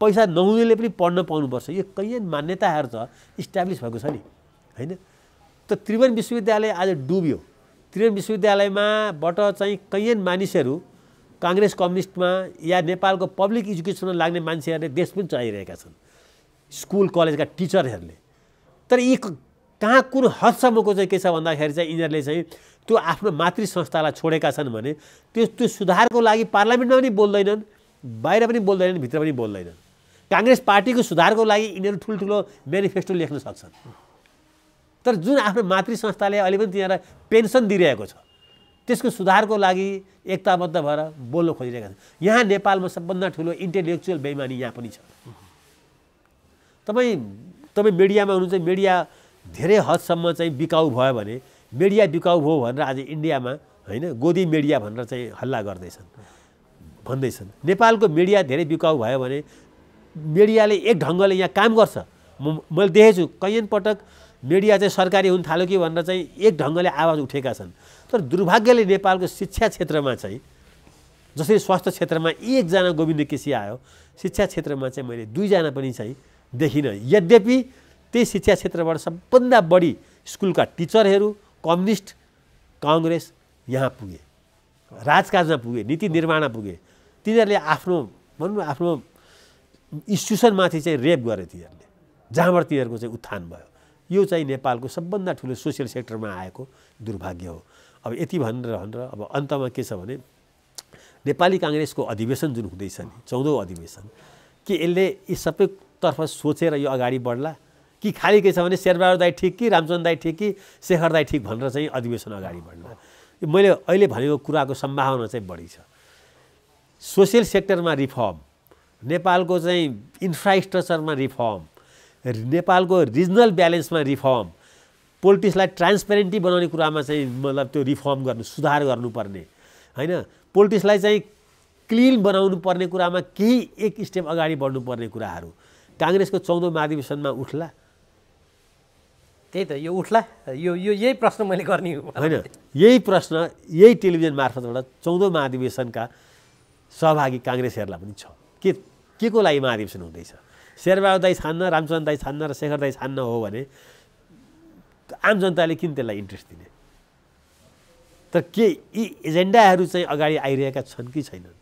पैसा नहुनेले पनि पढ्न पाउनुपर्छ। यो कैयन मान्यताहरू त इस्टाब्लिस भएको छ नि होइन। त त्रिभुवन विश्वविद्यालय आज डुब्यो। त्रिभुवन विश्वविद्यालयमाबाट चाहिँ कैयन मानिसहरू काङ्ग्रेस कम्युनिस्टमा या नेपालको पब्लिक एजुकेसनमा लाग्ने मान्छेहरूले देश पनि चलाइरहेका छन्, स्कुल कलेजका टिचरहरूले। तर यी कहाँ कुन हदसम्मको चाहिँ के छ भन्दाखेरि चाहिँ यिनीहरूले चाहिँ त्यो आफ्नो मातृ संस्थालाई छोडेका छन् भने त्यो सुधारको लागि पार्लियामेन्टमा पनि बोल्दैनन्, बाहिर पनि बोल्दैनन्, भित्र पनि बोल्दैनन्। काङ्ग्रेस पार्टीको सुधारको लागि यिनीहरू ठुल्ठुलो म्यानिफेस्टो लेख्न सक्छन्, तर जुन आफ्नो मातृ संस्थाले अहिले पनि तिनीहरूलाई पेन्सन दिइरहेको छ त्यसको सुधारको लागि एकताबद्ध भएर बोल्न खोजिरहेका छन्। यहाँ नेपालमा सबभन्दा ठुलो इन्टेलेक्चुअल बेइमानी यहाँ पनि छ। तपाईँ मिडियामा हुनुहुन्छ, मिडिया धेरै हदसम्म चाहिँ बिकाउ भयो भने, मिडिया बिकाउ भयो भनेर आज इन्डियामा होइन गोदी मिडिया भनेर चाहिँ हल्ला भन्दैछन्। नेपालको मिडिया धेरै बिकाउ भयो भने मिडियाले एक ढङ्गले यहाँ काम गर्छ। मैले देखेछु कैयन पटक मिडिया चाहिँ सरकारी हुन थाल्यो कि भनेर चाहिँ एक ढङ्गले आवाज उठेका छन्। तर दुर्भाग्यले नेपालको शिक्षा क्षेत्रमा चाहिँ जसरी स्वास्थ्य क्षेत्रमा एकजना गोविन्द केसी आयो, शिक्षा क्षेत्रमा चाहिँ मैले 2 जना पनि चाहिँ देखिनँ। यद्यपि त्यही शिक्षा क्षेत्रबाट सबभन्दा बढी स्कुलका टिचरहरू कम्युनिस्ट काङ्ग्रेस यहाँ पुगे, राजकाजमा पुगे, नीति निर्माणमा पुगे। तिनीहरूले आफ्नो भनौँ आफ्नो इन्स्टिट्युसनमाथि चाहिँ रेप गरे तिनीहरूले, जहाँबाट तिनीहरूको चाहिँ उत्थान भयो। यो चाहिँ नेपालको सबभन्दा ठुलो सोसियल सेक्टरमा आएको दुर्भाग्य हो। अब यति भनेर अब अन्तमा के छ भने नेपाली काङ्ग्रेसको अधिवेशन जुन हुँदैछ नि 14औं अधिवेशन, के यसले यी सबैतर्फ सोचेर यो अगाडि बढ्ला कि खालि के छ भने शेरबहादुर दाइ ठिक कि रामचन्द्र दाइ ठिक कि शेखर दाइ ठिक भनेर चाहिँ अधिवेशन अगाडि बढ्ला? मैले अहिले भनेको कुराको सम्भावना चाहिँ बढी छ। सोसियल सेक्टरमा रिफर्म, नेपालको चाहिँ इन्फ्रास्ट्रक्चरमा रिफर्म, नेपालको रिजनल ब्यालेन्समा रिफर्म, पोलिटिक्सलाई ट्रान्सपेरेन्टी बनाउने कुरामा चाहिँ मतलब त्यो रिफर्म गर्नु, सुधार गर्नुपर्ने हैन, पोलिटिक्सलाई चाहिँ क्लिन बनाउनु पर्ने कुरामा केही एक स्टेप अगाडि बढ्नुपर्ने कुराहरू काङ्ग्रेसको 14औं महाधिवेशनमा उठ्ला? त्यही त यो उठ्ला, यो यही प्रश्न मैले गर्ने होइन। यही प्रश्न यही टेलिभिजन मार्फतबाट 14औं महाधिवेशनका सहभागी काङ्ग्रेसहरूलाई पनि छ। के को लागि महाधिवेशन हुँदैछ? शेरबहादुर दाइ छान्न, रामचन्द्र दाइ छान्न र शेखर दाइ छान्न हो भने आम जनताले किन त्यसलाई इन्ट्रेस्ट दिने? तर के यी एजेन्डाहरू चाहिँ अगाडि आइरहेका छन् कि छैनन्?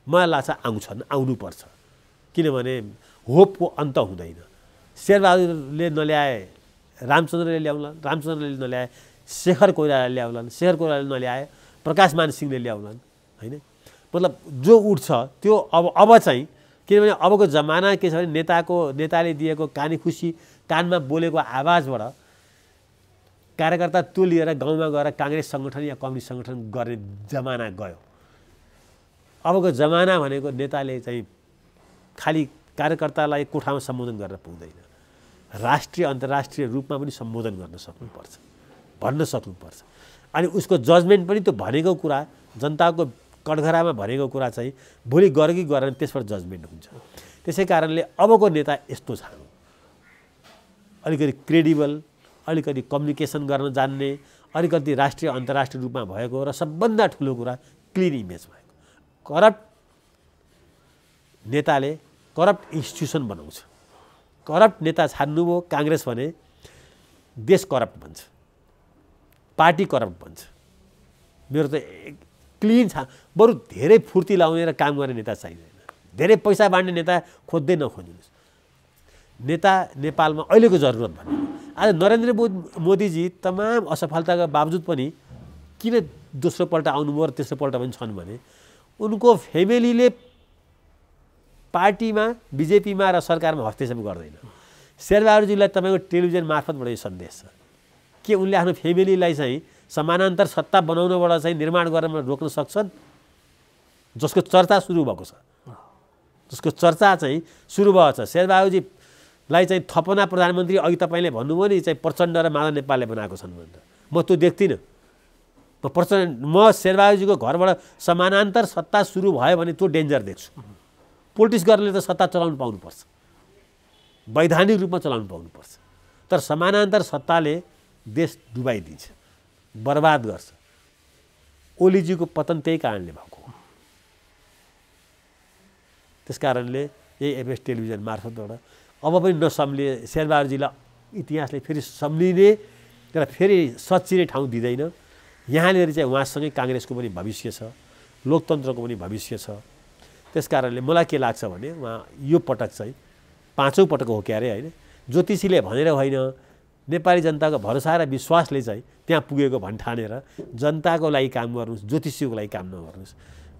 मलाई लाग्छ आउँछन्, आउनुपर्छ। किनभने होपको अन्त हुँदैन। शेरबहादुरले नल्याए रामचन्द्रले ल्याउलान्, रामचन्द्रले नल्याए शेखर कोइरालाले ल्याउलान्, शेखर कोइरालाले नल्याए प्रकाशमान सिंहले ल्याउलान् हैन। मतलब जो उठ्छ त्यो अब चाहिँ किनभने अबको जमाना के छ भने नेताले दिएको कानी खुसी कानमा बोलेको आवाजबाट कार्यकर्ता त्यो लिएर गाउँमा गएर काङ्ग्रेस सङ्गठन या कम्युनिस्ट सङ्गठन गर्ने जमाना गयो। अबको जमाना भनेको नेताले चाहिँ खालि कार्यकर्तालाई कोठामा सम्बोधन गरेर पुग्दैन, राष्ट्रिय अन्तर्राष्ट्रिय रूपमा पनि सम्बोधन गर्न सक्नुपर्छ, भन्न सक्नुपर्छ। अनि उसको जजमेन्ट पनि त्यो भनेको कुरा जनताको कठघरामा भनेको कुरा चाहिँ भोलि गर कि गरेन त्यसबाट जजमेन्ट हुन्छ। त्यसै कारणले अबको नेता यस्तो छानो, अलिकति क्रेडिबल, अलिकति कम्युनिकेसन गर्न जान्ने, अलिकति राष्ट्रिय अन्तर्राष्ट्रिय रूपमा भएको र सबभन्दा ठुलो कुरा क्लिन इमेज भएको। करप्ट नेताले करप्ट इन्स्टिट्युसन बनाउँछ। करप्ट नेता छान्नुभयो काङ्ग्रेस भने देश करप्ट भन्छ, पार्टी करप्ट भन्छ। मेरो त क्लिन छ। बरु धेरै फुर्ती लाउने र काम गर्ने नेता चाहिँदैन, धेरै पैसा बाँड्ने नेता खोज्दै नखोज्नुहोस्। नेता नेपालमा अहिलेको जरुरत भनेको आज नरेन्द्र मोदीजी तमाम असफलताका बावजुद पनि किन दोस्रो पल्ट आउनुभयो र तेस्रो पल्ट पनि छन् भने उनको फ्यामिलीले पार्टीमा बिजेपीमा र सरकारमा हस्तक्षेप गर्दैन। शेरबहादुरजीलाई तपाईँको टेलिभिजन मार्फतबाट यो सन्देश छ के उनले आफ्नो फ्यामिलीलाई चाहिँ समानान्तर सत्ता बनाउनबाट चाहिँ निर्माण गर्न रोक्न सक्छन्? जसको चर्चा सुरु भएको छ, जसको चर्चा चाहिँ सुरु भएको छ। शेरबहादुरजीलाई चाहिँ थपना प्रधानमन्त्री अघि तपाईँले भन्नुभयो नि चाहिँ प्रचण्ड र माधव नेपालले बनाएको छन् भनेर, म त्यो देख्दिनँ। म शेरबहादुरजीको घरबाट समानान्तर सत्ता सुरु भयो भने त्यो डेन्जर देख्छु। पोलिटिक्स गर्नेले त सत्ता चलाउनु पाउनुपर्छ, वैधानिक रूपमा चलाउनु पाउनुपर्छ। तर समानान्तर सत्ताले देश डुबाइदिन्छ, बर्बाद गर्छ। ओलीजीको पतन त्यही कारणले भएको हो। त्यस कारणले यही एफएस टेलिभिजन मार्फतबाट अब पनि नसम्लिए शेरबहादुरजीलाई इतिहासले फेरि सम्लिने र फेरि सच्चिने ठाउँ दिँदैन। यहाँनिर चाहिँ उहाँसँगै काङ्ग्रेसको पनि भविष्य छ, लोकतन्त्रको पनि भविष्य छ। त्यस कारणले मलाई के लाग्छ भने उहाँ यो पटक चाहिँ 5औं पटक हो क्यारे होइन, ज्योतिषीले भनेर होइन नेपाली जनताको भरोसा र विश्वासले चाहिँ त्यहाँ पुगेको भन्ठानेर जनताको लागि काम गर्नुहोस्, ज्योतिषीको लागि काम नगर्नुहोस्।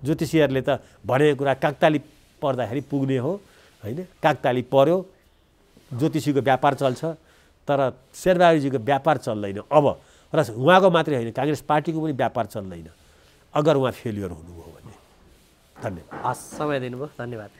ज्योतिषीहरूले त भनेको कुरा काकताली पर्दाखेरि पुग्ने हो होइन, काकताली पर्यो, ज्योतिषीको व्यापार चल्छ। तर शेरबहादुरजीको व्यापार चल्दैन अब, र उहाँको मात्रै होइन काङ्ग्रेस पार्टीको पनि व्यापार चल्दैन अगर उहाँ फेलियर हुनुभयो भने। धन्यवाद। हस्, समय दिनुभयो, धन्यवाद।